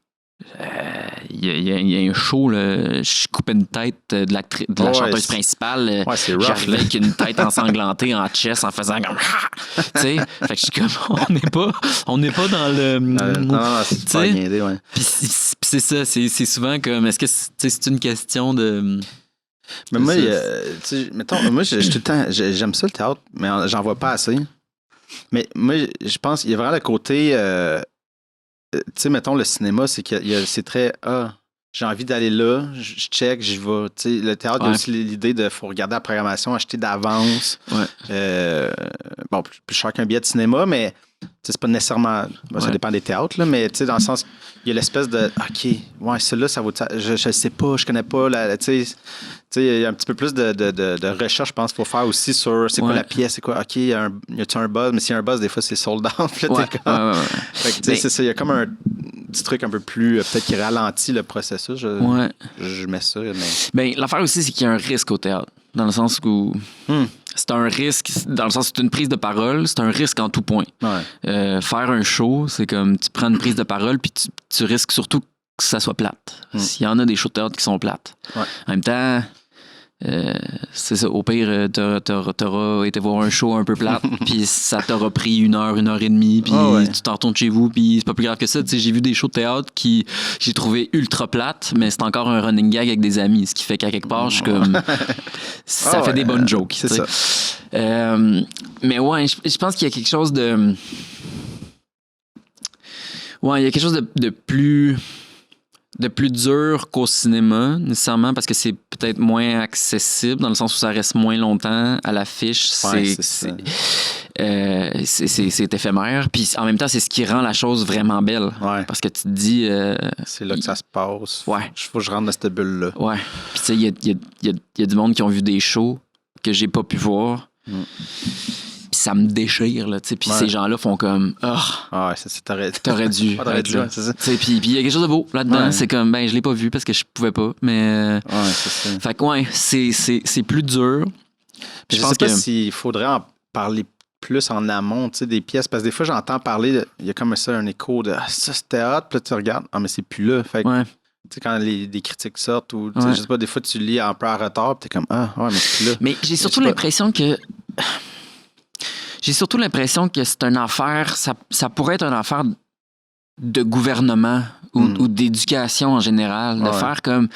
Il y a un show, là, je coupais une tête de la chanteuse principale. J'arrivais avec une tête ensanglantée en chest en faisant comme... tu sais, fait que je suis comme, on n'est pas dans le... non, c'est pas guindé, ouais. Puis c'est ça, c'est souvent comme... Est-ce que c'est une question de... Mais moi, mettons, moi, tout le temps, j'aime ça le théâtre, mais j'en vois pas assez. Mais moi, je pense qu'il y a vraiment le côté... tu sais, mettons, le cinéma, c'est très... j'ai envie d'aller là, je check, j'y vais. Tu sais, le théâtre, il y a aussi l'idée de faut regarder la programmation, acheter d'avance. Bon, plus cher qu'un billet de cinéma, mais c'est pas nécessairement... ça dépend des théâtres, là, mais tu sais, dans le sens... Il y a l'espèce de... OK, celui-là, ça vaut... Je sais pas, je connais pas. Tu sais, il y a un petit peu plus de recherche, je pense, qu'il faut faire aussi sur c'est quoi la pièce, c'est quoi... OK, y a-tu un buzz? Mais s'il y a un buzz, des fois, c'est sold out. Fait que, tu sais, c'est ça. Il y a comme un petit truc un peu plus... peut-être qui ralentit le processus. Je mets ça, mais... Ben, l'affaire aussi, c'est qu'il y a un risque au théâtre. Dans le sens où... C'est un risque, dans le sens où c'est une prise de parole, c'est un risque en tout point. Faire un show, c'est comme tu prends une prise de parole puis tu risques surtout que ça soit plate. S'il y en a des shows de théâtre qui sont plates. En même temps, c'est ça, au pire, t'auras été voir un show un peu plate puis ça t'aura pris 1 heure, 1 heure et demie puis tu t'en retournes chez vous puis c'est pas plus grave que ça. J'ai vu des shows de théâtre qui j'ai trouvé ultra plates, mais c'est encore un running gag avec des amis, ce qui fait qu'à quelque part, je suis comme... ça fait des bonnes jokes. C'est ça. Mais ouais, je pense qu'il y a quelque chose de... Ouais, il y a quelque chose de plus dur qu'au cinéma, nécessairement, parce que c'est peut-être moins accessible, dans le sens où ça reste moins longtemps à l'affiche. C'est éphémère. Puis en même temps, c'est ce qui rend la chose vraiment belle. Parce que tu te dis... c'est là que ça se passe. Il faut que je rentre dans cette bulle-là. Ouais. Puis tu sais, il y a du monde qui ont vu des shows que j'ai pas pu voir. Puis ça me déchire, là, tu sais. Puis ces gens-là font comme... t'aurais dû. C'est ça. Puis il y a quelque chose de beau là-dedans. C'est comme, je l'ai pas vu parce que je pouvais pas, mais... c'est ça. Fait que, c'est plus dur. Puis je pense pas s'il faudrait en parler plus en amont, tu sais, des pièces. Parce que des fois, j'entends parler, il y a comme ça un écho de « ça, c'est théâtre », puis là, tu regardes « mais c'est plus là ». Fait que, tu sais, quand des critiques sortent, ou je sais pas, des fois, tu lis un peu en retard, puis t'es comme « mais c'est plus là ». Mais j'ai surtout l'impression que... J'ai surtout l'impression que c'est une affaire, ça pourrait être une affaire de gouvernement ou d'éducation en général, de faire comme...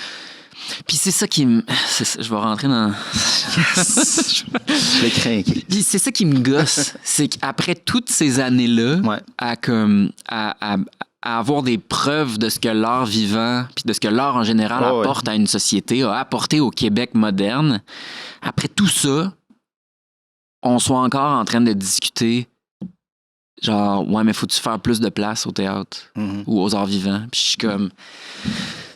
Puis c'est ça qui me... Je vais rentrer dans... Je l'ai craqué. Puis c'est ça qui me gosse. C'est qu'après toutes ces années-là, à avoir des preuves de ce que l'art vivant, puis de ce que l'art en général apporte à une société, a apporté au Québec moderne, après tout ça, on soit encore en train de discuter genre, ouais, mais faut-tu faire plus de place au théâtre ou aux arts vivants? Puis je suis comme,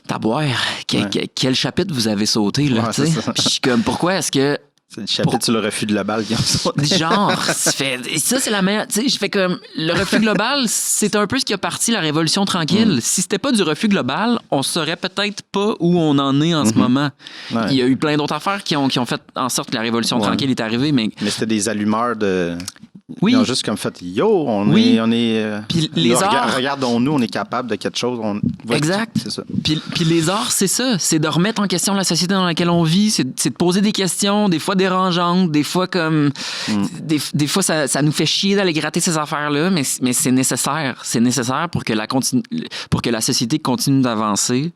taboire, quel chapitre vous avez sauté, là, tu sais? Puis je suis comme, pourquoi est-ce que... C'est le chapitre sur le refus global qui ont sauté. Genre, ça, c'est la meilleure... Tu sais, je fais comme, le refus global, c'est un peu ce qui a parti la Révolution tranquille. Si c'était pas du refus global, on saurait peut-être pas où on en est en ce moment. Ouais. Il y a eu plein d'autres affaires qui ont fait en sorte que la Révolution tranquille est arrivée, mais... Mais c'était des allumeurs de... Oui. Ils ont juste comme fait, yo, on est puis les arts... regardons-nous, on est capable de quelque chose. Exact. C'est ça. Puis les arts, c'est ça. C'est de remettre en question la société dans laquelle on vit. C'est de poser des questions, des fois dérangeantes, des fois comme... Des fois, ça nous fait chier d'aller gratter ces affaires-là, mais c'est nécessaire. C'est nécessaire pour que la société continue d'avancer.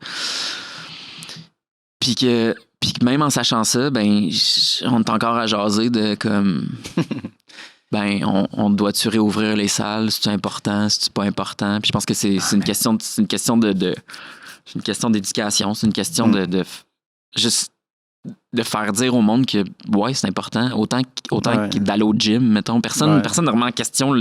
Puis que même en sachant ça, ben on est encore à jaser de comme... Ben, on doit-tu réouvrir les salles? C'est-tu important? C'est-tu pas important? Puis je pense que c'est une question d'éducation. C'est une question de juste de faire dire au monde que ouais, c'est important. Autant que d'aller au gym, mettons. Personne ne remet en question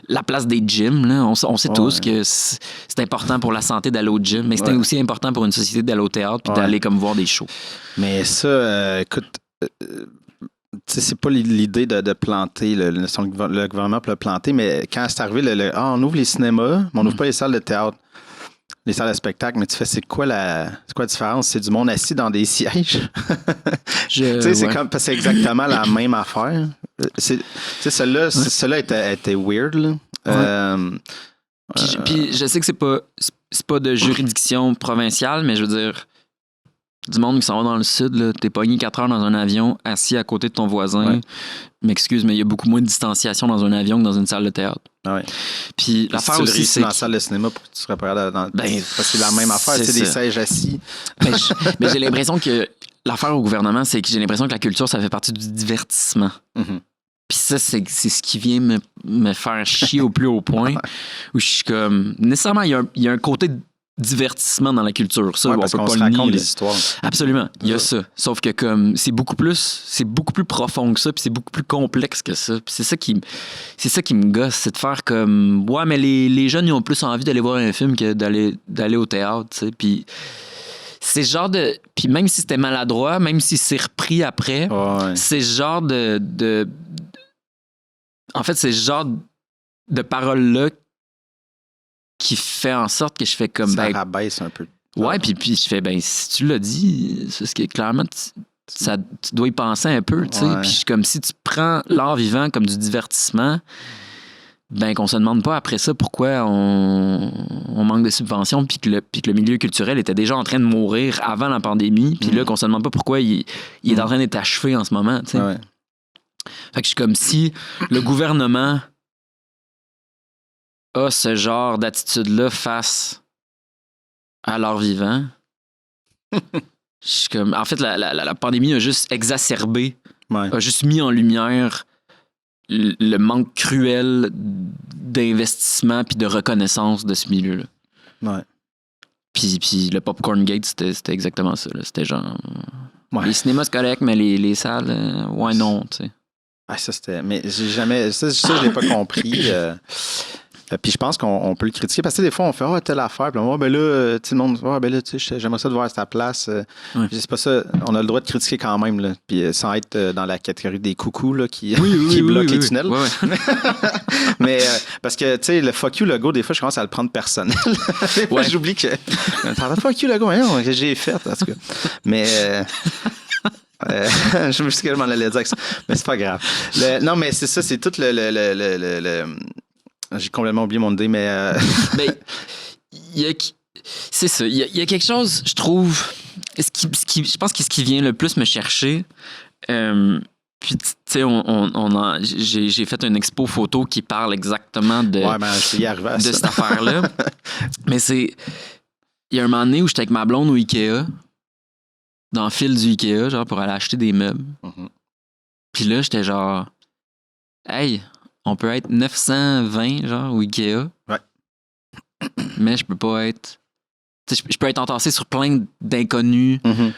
la place des gyms. Là. On sait tous que c'est important pour la santé d'aller au gym, mais c'est aussi important pour une société d'aller au théâtre puis d'aller comme voir des shows. Mais ça, écoute... c'est pas l'idée de planter, le gouvernement peut le planter, mais quand c'est arrivé, on ouvre les cinémas, mais on n'ouvre pas les salles de théâtre, les salles de spectacle, mais tu fais, c'est quoi la différence? C'est du monde assis dans des sièges. C'est exactement la même affaire. Celle-là était weird, là. Puis je sais que c'est pas de juridiction provinciale, mais je veux dire... Du monde qui s'en va dans le sud, là, t'es pogné 4 heures dans un avion, assis à côté de ton voisin. Ouais. M'excuse, mais il y a beaucoup moins de distanciation dans un avion que dans une salle de théâtre. Ouais. Puis l'affaire si aussi, c'est dans la salle de cinéma pour que tu sois prêt parce que c'est la même affaire, c'est des sièges assis. Mais j'ai l'impression que l'affaire au gouvernement, c'est que j'ai l'impression que la culture, ça fait partie du divertissement. Puis ça, c'est ce qui vient me faire chier au plus haut point. Où je suis comme... Nécessairement, il y a un côté divertissement dans la culture. Ça, parce qu'on se raconte des histoires. Absolument. Il y a ça. Sauf que comme c'est beaucoup plus profond que ça, puis c'est beaucoup plus complexe que ça. Puis c'est ça qui me gosse, c'est de faire comme ouais, mais les jeunes ils ont plus envie d'aller voir un film que d'aller au théâtre, tu sais. Puis c'est ce genre de... Puis même si c'était maladroit, même si c'est repris après, c'est ce genre de... En fait, c'est ce genre de paroles-là qui fait en sorte que je fais comme... Ça rabaisse un peu. Ouais, puis je fais, ben si tu l'as dit, c'est ce qui est clairement... Tu dois y penser un peu, tu sais. Puis comme si tu prends l'art vivant comme du divertissement, ben qu'on se demande pas après ça pourquoi on manque de subventions puis que le milieu culturel était déjà en train de mourir avant la pandémie, puis là qu'on se demande pas pourquoi il est en train d'être achevé en ce moment, tu sais. Fait que je suis comme si le gouvernement a ce genre d'attitude-là face à l'art vivant. Je suis comme... En fait, la pandémie a juste exacerbé, a juste mis en lumière le manque cruel d'investissement puis de reconnaissance de ce milieu-là. Ouais. Puis le Popcorn Gate, c'était exactement ça. Là. C'était genre... Les cinémas, c'est correct, mais les salles, non, tu sais. Ah, ça, c'était... Mais j'ai jamais... Ça je l'ai pas compris. Puis je pense qu'on peut le critiquer parce que des fois, on fait telle affaire. Puis ben là, tout le monde, j'aimerais ça de voir à ta place. C'est pas ça. On a le droit de critiquer quand même. Là. Puis sans être dans la catégorie des coucous là, qui bloquent les tunnels. Ouais. Mais parce que, tu sais, le fuck you logo, des fois, je commence à le prendre personnel. Des fois, j'oublie que. Fuck you logo, non, que j'ai fait, en tout cas. Mais. Je me suis dit que je m'en allais dire ça. Mais c'est pas grave. Non, mais c'est ça, c'est tout le j'ai complètement oublié mon idée, mais... Ben, c'est ça. Il y a quelque chose, je trouve... je pense que ce qui vient le plus me chercher... puis, tu sais, j'ai fait une expo photo qui parle exactement de cette affaire-là. Mais c'est... Il y a un moment donné où j'étais avec ma blonde au Ikea, dans le fil du Ikea, genre, pour aller acheter des meubles. Mhm. Puis là, j'étais genre, hey, on peut être 920, genre, au Ikea. Ouais. Mais je peux pas être. Tu sais, je peux être entassé sur plein d'inconnus Mhm.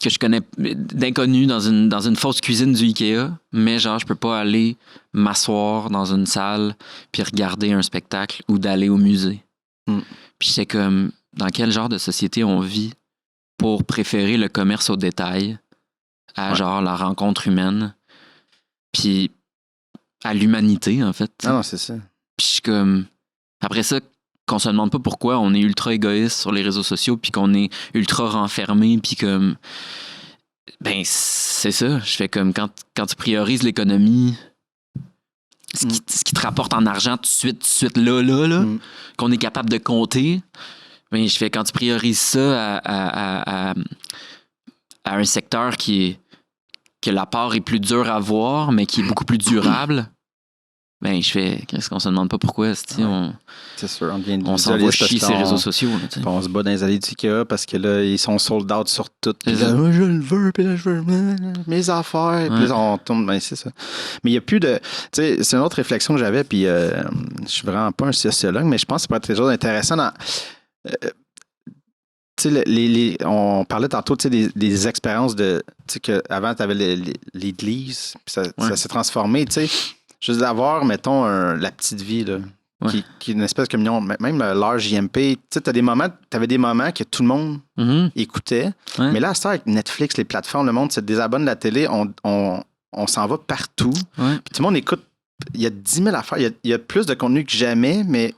que je connais, d'inconnus dans une fausse cuisine du Ikea. Mais genre, je peux pas aller m'asseoir dans une salle puis regarder un spectacle ou d'aller au musée. Puis c'est comme, dans quel genre de société on vit pour préférer le commerce au détail à genre la rencontre humaine, puis à l'humanité, en fait. Non, c'est ça. Puis je suis comme... Après ça, qu'on se demande pas pourquoi on est ultra égoïste sur les réseaux sociaux, puis qu'on est ultra renfermé, puis comme... Ben, c'est ça. Je fais comme quand tu priorises l'économie, ce qui te rapporte en argent tout de suite là, qu'on est capable de compter, ben, je fais quand tu priorises ça à un secteur que l'apport est plus dur à voir, mais qui est beaucoup plus durable, ben je fais, qu'est-ce qu'on se demande pas pourquoi, c'est sûr, on s'en va chier ces réseaux sociaux. Là, on se bat dans les allées du Ikea parce que là, ils sont sold out sur tout. Puis là, moi, je le veux, puis là, je veux mes affaires. Puis là, on tourne, ben c'est ça. Mais il n'y a plus de... Tu sais, c'est une autre réflexion que j'avais, puis je suis vraiment pas un sociologue, mais je pense que ça pourrait être quelque chose d'intéressant dans... on parlait tantôt des expériences de. Tu sais, qu'avant, tu avais l'église, puis ça s'est transformé. Tu sais, juste d'avoir, mettons, la petite vie, là, qui est une espèce de communion. Même l'heure JMP, tu sais, t'avais des moments que tout le monde écoutait. Ouais. Mais là, ça, avec Netflix, les plateformes, le monde se désabonne de la télé, on s'en va partout. Ouais. Puis tout le monde écoute. Il y a 10 000 affaires. Il y a plus de contenu que jamais, mais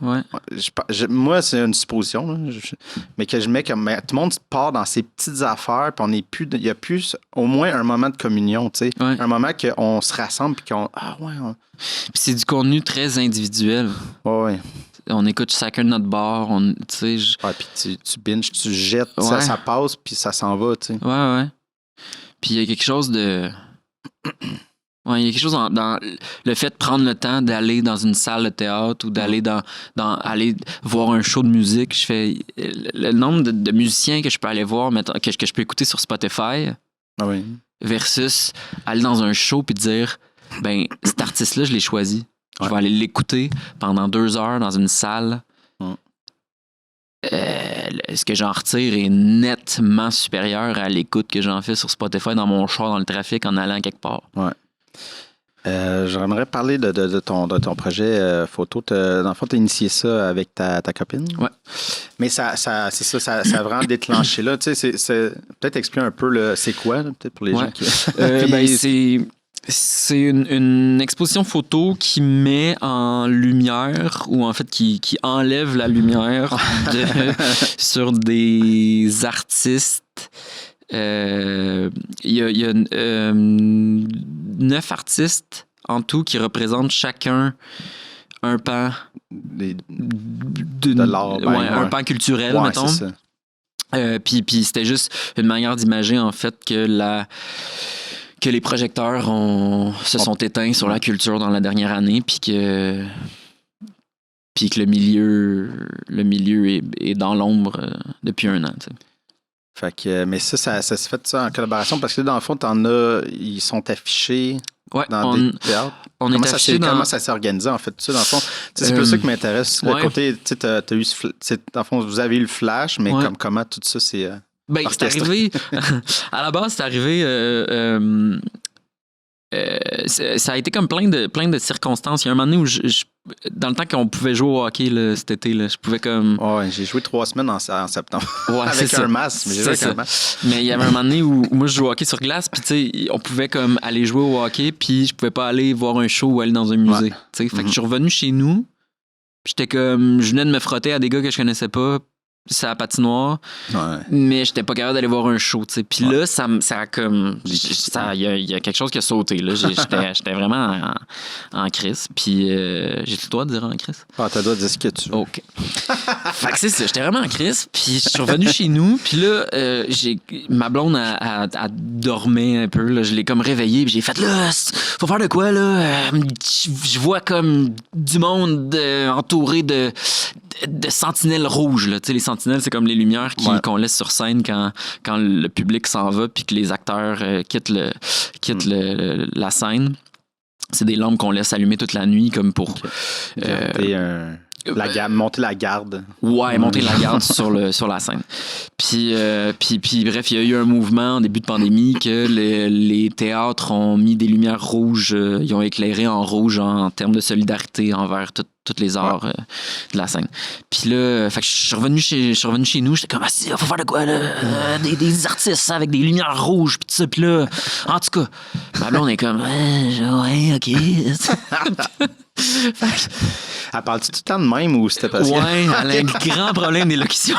moi, c'est une supposition, là, mais que je mets comme tout le monde part dans ses petites affaires, puis il y a plus au moins un moment de communion, tu sais, un moment qu'on se rassemble, puis qu'on... Puis c'est du contenu très individuel. Ouais. On écoute chacun de notre bord, tu sais... puis tu binges, tu jettes, ça passe, puis ça s'en va, tu sais. Ouais. Puis il y a quelque chose de... Ouais, il y a quelque chose dans le fait de prendre le temps d'aller dans une salle de théâtre ou d'aller aller voir un show de musique. Je fais le nombre de musiciens que je peux aller voir, que je peux écouter sur Spotify, versus aller dans un show puis dire, ben, cet artiste-là, je l'ai choisi. Je vais aller l'écouter pendant 2 heures dans une salle. Ce que j'en retire est nettement supérieur à l'écoute que j'en fais sur Spotify dans mon char, dans le trafic, en allant quelque part. Ouais. J'aimerais parler de ton projet photo. Dans le fond, tu as initié ça avec ta copine. Ouais. Mais ça a vraiment déclenché là. Tu sais, peut-être expliquer un peu c'est quoi, là, peut-être pour les gens qui. C'est une exposition photo qui met en lumière, ou en fait qui enlève la lumière sur des artistes. Il y a 9 artistes en tout qui représentent chacun un pan de l'art. Un pan culturel, mettons. C'est ça. Puis c'était juste une manière d'imager en fait que les projecteurs se sont éteints sur la culture dans la dernière année, puis que le milieu est dans l'ombre depuis 1 an. Tu sais. Fait que, mais ça se fait ça en collaboration parce que dans le fond, ils sont affichés dans des théâtres. Comment ça s'est organisé en fait? Tout ça, dans le fond, c'est plus ça qui m'intéresse. Le côté, tu sais, dans le fond, vous avez eu le flash, mais comment tout ça c'est. Ben, c'est arrivé. À la base, c'est arrivé. Ça a été comme plein de circonstances. Il y a un moment donné où dans le temps qu'on pouvait jouer au hockey là, cet été, là, je pouvais comme... Ouais, j'ai joué 3 semaines en septembre. Avec un masque. Mais j'ai joué avec un masque. Mais il y avait un moment donné où moi je jouais au hockey sur glace, puis tu sais, on pouvait comme aller jouer au hockey, puis je pouvais pas aller voir un show ou aller dans un musée. Tu sais, fait que je suis revenu chez nous, puis j'étais comme... Je venais de me frotter à des gars que je connaissais pas, c'est la patinoire, mais j'étais pas capable d'aller voir un show, tu sais. Puis là, ça a comme... Il y a quelque chose qui a sauté, là. J'étais vraiment en crise. Puis j'ai le droit de dire en crise? Ah, t'as le droit de dire ce que tu veux. OK. Fait que c'est ça, j'étais vraiment en crise. Puis je suis revenu chez nous. Puis là, ma blonde, elle dormait un peu, là. Je l'ai comme réveillée. Puis j'ai fait, là, faut faire de quoi, là? Je vois comme du monde entouré de de sentinelles rouges. Là. Les sentinelles, c'est comme les lumières qu'on laisse sur scène quand le public s'en va puis que les acteurs quittent la scène. C'est des lampes qu'on laisse allumer toute la nuit comme pour... monter la garde. Ouais, monter la garde sur la scène. Puis bref, il y a eu un mouvement en début de pandémie que les théâtres ont mis des lumières rouges, ils ont éclairé en rouge en termes de solidarité envers tous les arts de la scène. Puis là, fait que je suis revenu chez nous, j'étais comme, il faut faire de quoi, là? Des artistes avec des lumières rouges, puis tout ça. Puis là, en tout cas, là, on est comme, ouais, OK. Elle parle-tu tout le temps de même ou c'était parce que... Ouais, elle a un grand problème d'élocution.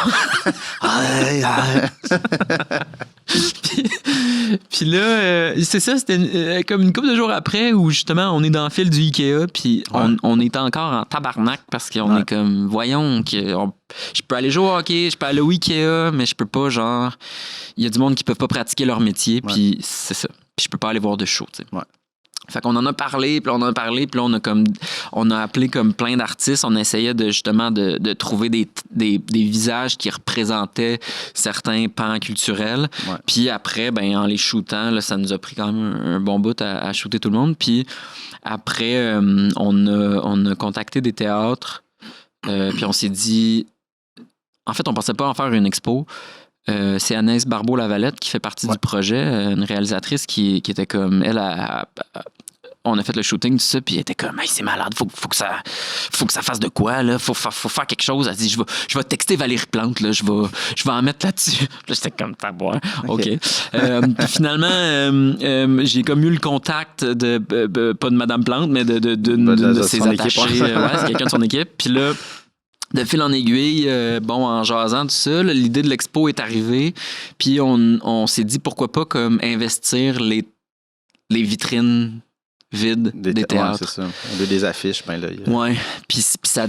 Puis là, c'est ça, c'était comme une couple de jours après où justement on est dans le fil du Ikea, puis on est encore en tabarnak parce qu'on est comme, voyons, je peux aller jouer au hockey, je peux aller au Ikea, mais je peux pas, genre, il y a du monde qui peut pas pratiquer leur métier, puis c'est ça. Puis je peux pas aller voir de show, tu sais. Ouais. Fait qu'on en a parlé, puis on a appelé comme plein d'artistes. On essayait justement de trouver des visages qui représentaient certains pans culturels. Ouais. Puis après, en les shootant, là, ça nous a pris quand même un bon bout à shooter tout le monde. Puis après, on a contacté des théâtres. Puis on s'est dit... En fait, on pensait pas en faire une expo. C'est Anaïs Barbeau-Lavalette qui fait partie du projet, une réalisatrice qui était comme, on a fait le shooting, tout ça, puis elle était comme, hey, c'est malade, faut que ça fasse de quoi, là, faut faire quelque chose. Elle dit, je vais texter Valérie Plante, là, je vais en mettre là-dessus. Là, j'étais comme, taboire, OK. Finalement, j'ai comme eu le contact pas de Madame Plante, mais de ses attachés. C'est quelqu'un de son équipe. Puis là, de fil en aiguille, en jasant, tout ça, là, l'idée de l'expo est arrivée. Puis on s'est dit pourquoi pas comme investir les vitrines vides des théâtres. Ouais, c'est ça. On veut des affiches. Ouais. Puis ça,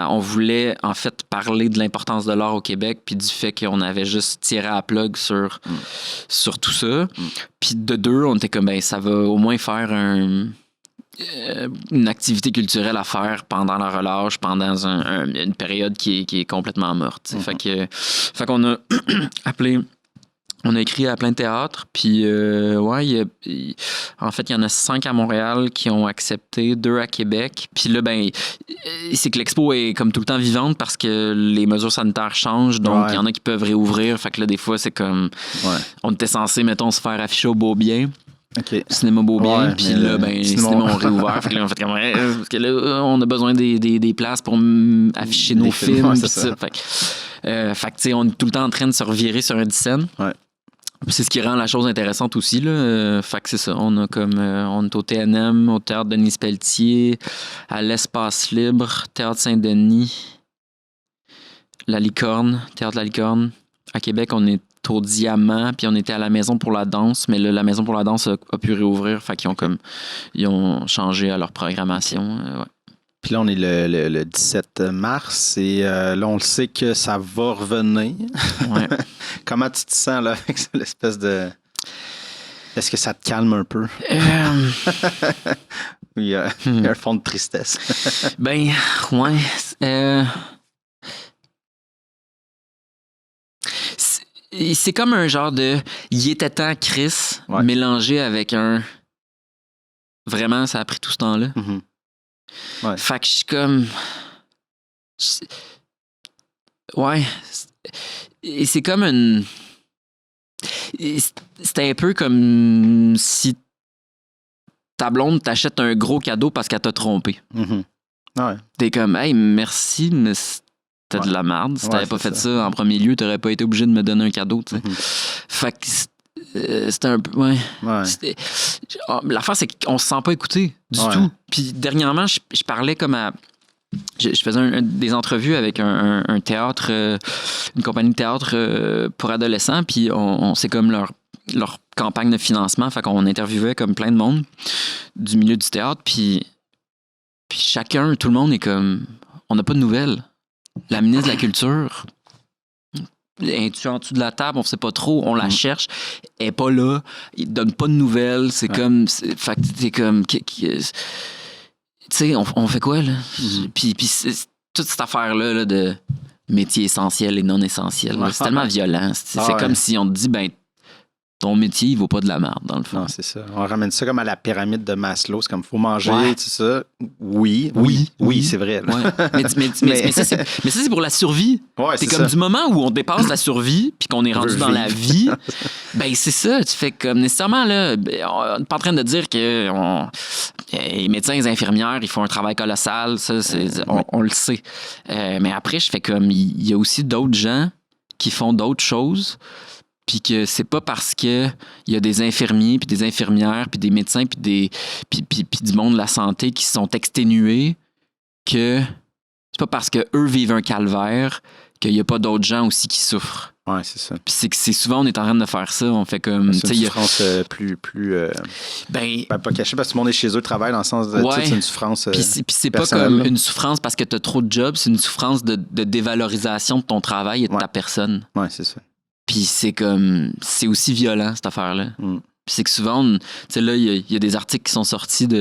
on voulait en fait parler de l'importance de l'art au Québec, puis du fait qu'on avait juste tiré à la plug sur tout ça. Puis de deux, on était comme, ça va au moins faire une activité culturelle à faire pendant la relâche, pendant une période qui est complètement morte. Fait qu'on a appelé, on a écrit à plein de théâtres, puis en fait, il y en a 5 à Montréal qui ont accepté, 2 à Québec. Puis là, c'est que l'expo est comme tout le temps vivante parce que les mesures sanitaires changent, donc il y en a qui peuvent réouvrir. Fait que là, des fois, c'est comme, on était censé, mettons, se faire afficher au Beaubien. Okay. Cinéma Beaubien, puis là, cinéma ont réouvert. Fait que là, on fait comme, parce que là, on a besoin des places pour afficher nos films. Pis ça. Fait que, tu sais, on est tout le temps en train de se revirer sur un scène. Ouais. C'est ce qui rend la chose intéressante aussi, là. Fait que c'est ça. On est au TNM, au Théâtre Denise Pelletier, à l'Espace Libre, Théâtre Saint-Denis, La Licorne, Théâtre La Licorne. À Québec, on est au Diamant, puis on était à la Maison pour la danse, mais là, la Maison pour la danse a pu réouvrir, fait qu'ils ont changé à leur programmation. Puis là, on est le 17 mars et là, on le sait que ça va revenir. Ouais. Comment tu te sens là avec l'espèce de... Est-ce que ça te calme un peu? Il y a un fond de tristesse. Ouais. C'est comme un genre de il était temps Chris mélangé avec un vraiment ça a pris tout ce temps-là. Mm-hmm. Ouais. Fait que je suis comme et c'est comme une c'était un peu comme si ta blonde t'achète un gros cadeau parce qu'elle t'a trompé. Mm-hmm. Ouais. T'es comme hey merci mais c'était de la merde. Si t'avais pas fait ça en premier lieu, t'aurais pas été obligé de me donner un cadeau, tu sais. Mm-hmm. Fait que c'était un peu... Ouais. L'affaire, c'est qu'on se sent pas écouté du tout. Puis dernièrement, je parlais comme à... Je faisais des entrevues avec un théâtre, une compagnie de théâtre pour adolescents, puis c'est comme leur campagne de financement. Fait qu'on interviewait comme plein de monde du milieu du théâtre, puis chacun, tout le monde est comme... On n'a pas de nouvelles. La ministre de la Culture, est en dessous de la table, on ne sait pas trop, on la cherche, elle n'est pas là, il ne donne pas de nouvelles, c'est comme... Fait que t'es comme... Tu sais, on fait quoi, là? Puis toute cette affaire-là là, de métier essentiel et non essentiel, c'est tellement violent. C'est comme si on te dit, ben, ton métier, il vaut pas de la merde, dans le fond. Non, c'est ça. On ramène ça comme à la pyramide de Maslow. C'est comme, il faut manger, tout ça. Oui, c'est vrai. Mais ça, c'est pour la survie. Ouais, c'est comme ça. du moment où on dépasse la survie puis qu'on est rendu dans la vie, ben c'est ça. Tu fais comme, nécessairement, là, on n'est pas en train de dire que les médecins et les infirmières, ils font un travail colossal. Ça, on le sait. Mais après, je fais comme, il y a aussi d'autres gens qui font d'autres choses. Puis que c'est pas parce que il y a des infirmiers, puis des infirmières, puis des médecins, puis du monde de la santé qui sont exténués que c'est pas parce que eux vivent un calvaire qu'il y a pas d'autres gens aussi qui souffrent. Ouais, c'est ça. Puis c'est souvent on est en train de faire ça, on fait comme c'est une souffrance plus pas cachée parce que tout le monde est chez eux, travaille dans le sens de c'est une souffrance puis c'est pas comme une souffrance parce que t'as trop de jobs, c'est une souffrance de dévalorisation de ton travail et de ta personne. Ouais, c'est ça. Puis c'est aussi violent, cette affaire-là. Puis c'est que souvent, tu sais, là, il y a des articles qui sont sortis sur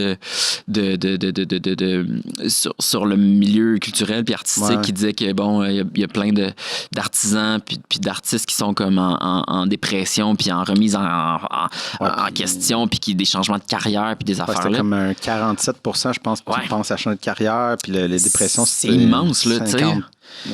le milieu culturel puis artistique qui disaient que, bon, il y a plein d'artisans puis d'artistes qui sont comme en dépression puis en remise en question puis qui des changements de carrière puis des affaires-là. C'était comme un 47%, je pense, qui pensent à changer de carrière puis les dépressions, c'est immense, là, tu sais. Dans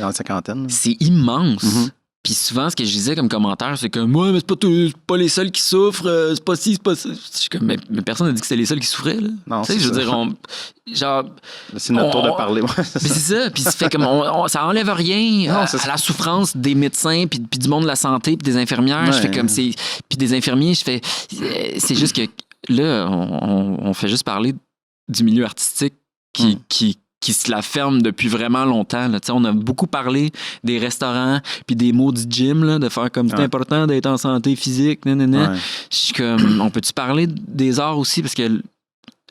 la cinquantaine. C'est immense. Puis souvent, ce que je disais comme commentaire, c'est comme, ouais, mais c'est pas les seuls qui souffrent, c'est pas ci, c'est pas ça. Je suis comme, mais personne n'a dit que c'était les seuls qui souffraient, là. Non, tu sais, je veux dire, c'est notre tour de parler. C'est ça, puis ça fait comme, ça enlève rien à la souffrance des médecins, puis du monde de la santé, puis des infirmières. Je fais comme, puis des infirmiers, je fais, c'est juste que là, on fait juste parler du milieu artistique qui se la ferme depuis vraiment longtemps. Là. On a beaucoup parlé des restaurants puis des mots du gym, là, de faire comme c'est important d'être en santé physique. Je suis comme, on peut-tu parler des arts aussi? Parce que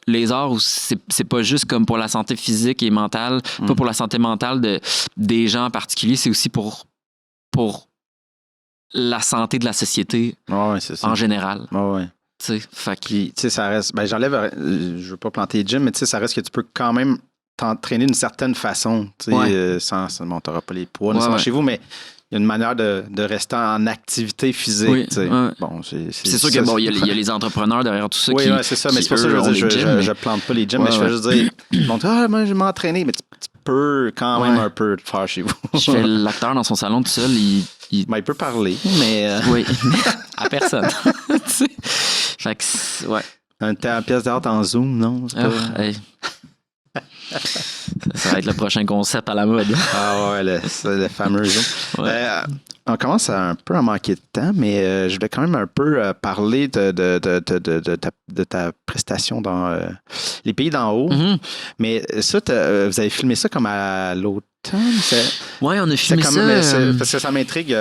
les arts, c'est pas juste comme pour la santé physique et mentale, pas pour la santé mentale des gens en particulier, c'est aussi pour la santé de la société en général. Fait que, ça reste. Ben, je veux pas planter les gyms, mais ça reste que tu peux quand même t'entraîner d'une certaine façon, sans t'auras pas les poids chez vous, mais il y a une manière de rester en activité physique. Bon, c'est sûr qu'il y a les entrepreneurs derrière tout ça qui c'est ça, mais c'est pour ça que je plante pas les gyms, mais je fais juste dire, moi je vais m'entraîner, mais tu peux quand même un peu le faire chez vous. Je fais l'acteur dans son salon tout seul, il peut parler, mais... Oui, à personne. Fait que, une pièce d'art en Zoom, non? C'est pas... Ça va être le prochain concept à la mode. Le fameux Zoom. On commence un peu à manquer de temps, mais je voulais quand même un peu parler de ta prestation dans Les Pays d'en haut. Mais ça, vous avez filmé ça comme à l'automne? Oui, on a filmé ça. Parce que ça m'intrigue.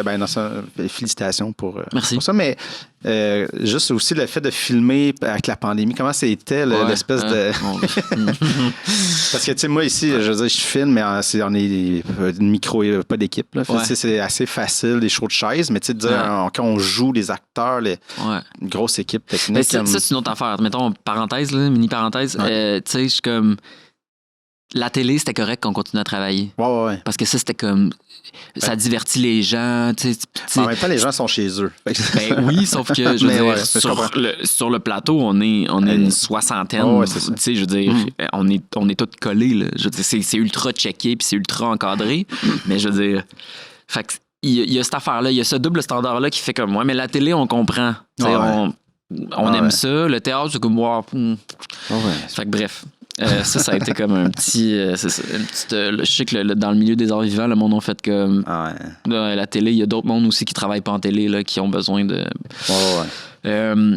Félicitations pour Merci. Pour ça, mais juste aussi le fait de filmer avec la pandémie, comment c'était l'espèce de... Parce que, tu sais, moi ici, je veux dire, je filme, mais on est une micro, pas d'équipe. Là. C'est assez facile, des shows de chaises, mais tu sais, de dire, quand on joue les acteurs, une grosse équipe technique. Ça, c'est une autre affaire. Mettons, parenthèse, mini parenthèse. Tu sais, je suis comme... La télé, c'était correct qu'on continue à travailler. Ouais. Parce que ça, c'était comme... Ça divertit les gens. En même temps, les gens sont chez eux. Ben oui, sauf que, je veux dire, sur le plateau, on est une soixantaine. Je veux dire, on est tous collés. Là. Je veux dire, c'est ultra checké puis c'est ultra encadré. Mais je veux dire... Fait que il y a cette affaire-là, il y a ce double standard-là qui fait comme... Ouais, mais la télé, on comprend. On aime ça. Le théâtre, c'est comme... Fait que bref... ça a été comme un petit... je sais que dans le milieu des arts vivants, le monde a fait comme... la télé, il y a d'autres mondes aussi qui travaillent pas en télé, là, qui ont besoin de...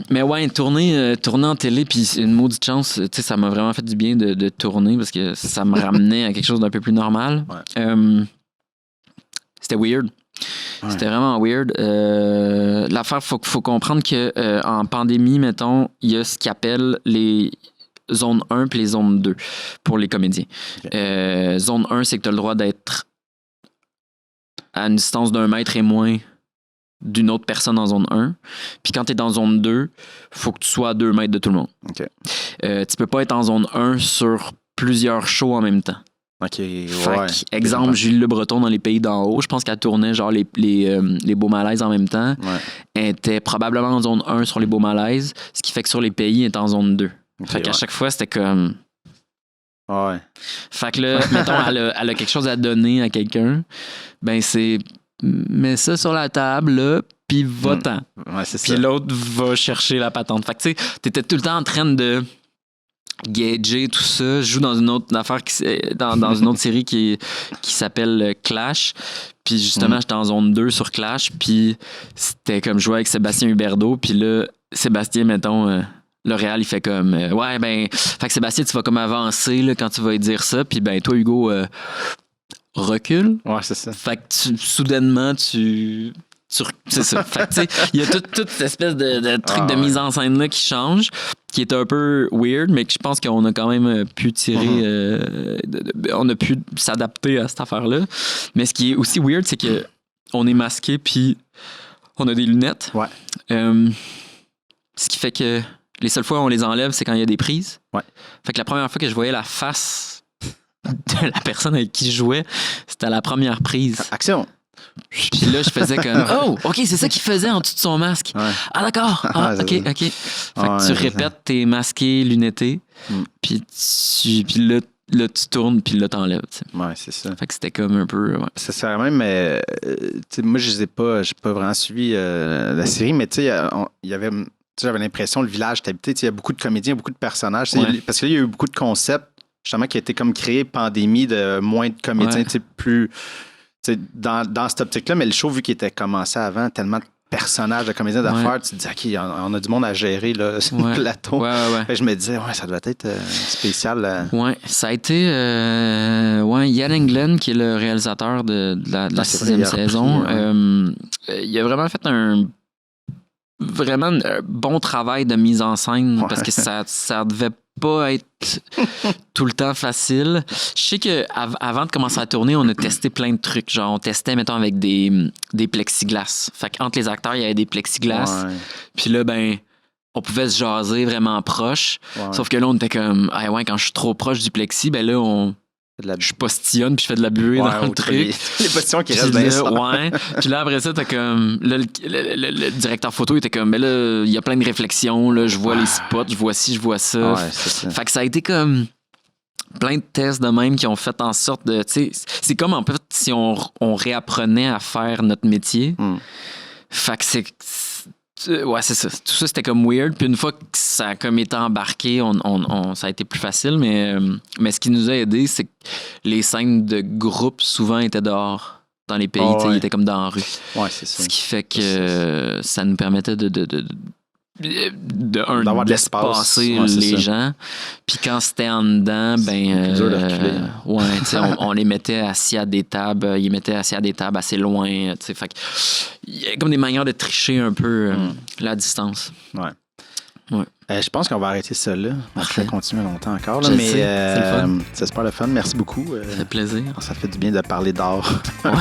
Mais tourner en télé, puis une maudite chance, tu sais, ça m'a vraiment fait du bien de tourner parce que ça me ramenait à quelque chose d'un peu plus normal. C'était weird. C'était vraiment weird. L'affaire, faut comprendre que en pandémie, mettons, il y a ce qu'ils appellent les... Zone 1 puis les zones 2 pour les comédiens. Zone 1, c'est que tu as le droit d'être à une distance d'1 mètre et moins d'une autre personne en zone 1. Puis quand tu es dans zone 2, il faut que tu sois à 2 mètres de tout le monde. Tu peux pas être en zone 1 sur plusieurs shows en même temps. OK, Fait que, exemple, Julie Le Breton dans Les Pays d'en haut, je pense qu'elle tournait genre les Beaux Malaises en même temps. Ouais. Elle était probablement en zone 1 sur les Beaux Malaises, ce qui fait que sur les pays, elle est en zone 2. Okay, fait qu'à chaque fois, c'était comme... Ouais. Fait que là, mettons, elle a quelque chose à donner à quelqu'un, ben c'est... Mets ça sur la table, là, puis va-t'en. Ouais, c'est ça. Puis l'autre va chercher la patente. Fait que tu sais, t'étais tout le temps en train de gager tout ça. Je joue dans une autre affaire, dans une autre série qui s'appelle Clash. Puis justement, j'étais en zone 2 sur Clash. Puis c'était comme jouer avec Sébastien Huberdeau. Puis là, Sébastien, mettons... le Réal, il fait comme... ouais, ben... Fait que Sébastien, tu vas comme avancer là, quand tu vas lui dire ça. Puis ben, toi, Hugo... recule. Ouais, c'est ça. Fait que soudainement, c'est ça. Fait que, tu sais, il y a toute cette espèce de truc de mise en scène-là qui change, qui est un peu weird, mais que je pense qu'on a quand même pu tirer... on a pu s'adapter à cette affaire-là. Mais ce qui est aussi weird, c'est que on est masqué, puis on a des lunettes. Ouais. Ce qui fait que les seules fois où on les enlève, c'est quand il y a des prises. Ouais. Fait que la première fois que je voyais la face de la personne avec qui je jouais, c'était à la première prise. Action! Puis là, je faisais comme « Oh, OK, c'est ça qu'il faisait en dessous de son masque. Ouais. Ah, d'accord. Ah, OK. Fait que tu répètes, t'es masqué, lunetté, puis là, tu tournes, puis là, t'enlèves. T'sais. Ouais, c'est ça. Fait que c'était comme un peu... Ouais. Ça sert même... moi, je n'ai pas vraiment suivi la série, mais tu sais, il y avait... J'avais l'impression, le village était habité, il y a beaucoup de comédiens, beaucoup de personnages. Ouais. Parce qu'il y a eu beaucoup de concepts, justement, qui a été comme créé pandémie de moins de comédiens, plus... Dans cette optique-là, mais le show, vu qu'il était commencé avant, tellement de personnages, de comédiens d'affaires, tu te dis, OK, on a du monde à gérer là, sur le plateau. Fait que je me disais, ça doit être spécial. Ouais, ça a été Ian Englund, qui est le réalisateur de la 6e saison. Il a vraiment fait un bon travail de mise en scène parce que ça devait pas être tout le temps facile. Je sais qu'avant de commencer à tourner, on a testé plein de trucs. Genre, on testait, mettons, avec des plexiglas. Fait qu'entre les acteurs, il y avait des plexiglas. Ouais. Puis là, ben, on pouvait se jaser vraiment proche. Ouais. Sauf que là, on était comme, quand je suis trop proche du plexi, ben là, je postillonne puis je fais de la buée dans le truc. Les positions qui restent bien ça. Ouais. Puis là, après ça, t'as comme... Là, le directeur photo était comme... Mais là, il y a plein de réflexions. Là, je vois les spots, je vois ci, je vois ça. Ouais, c'est ça. Fait que ça a été comme plein de tests de même qui ont fait en sorte de... Tu sais, c'est comme en fait si on réapprenait à faire notre métier. Fait que ouais, c'est ça. Tout ça, c'était comme weird. Puis une fois que ça a comme été embarqué, ça a été plus facile. Mais ce qui nous a aidé, c'est que les scènes de groupe, souvent, étaient dehors. Dans les pays, ils étaient comme dans la rue. Ouais, c'est ça. Ce qui fait que ça nous permettait d'avoir de l'espace les gens. Puis quand c'était en dedans, ben on les mettait assis à des tables, ils mettaient assis à des tables assez loin, fait que il y a comme des manières de tricher un peu la distance. Ouais. Je pense qu'on va arrêter ça là. On peut continuer longtemps encore. Là, mais c'est le fun. C'est super le fun. Merci beaucoup. Ça fait plaisir. Ça fait du bien de parler d'art. Ouais.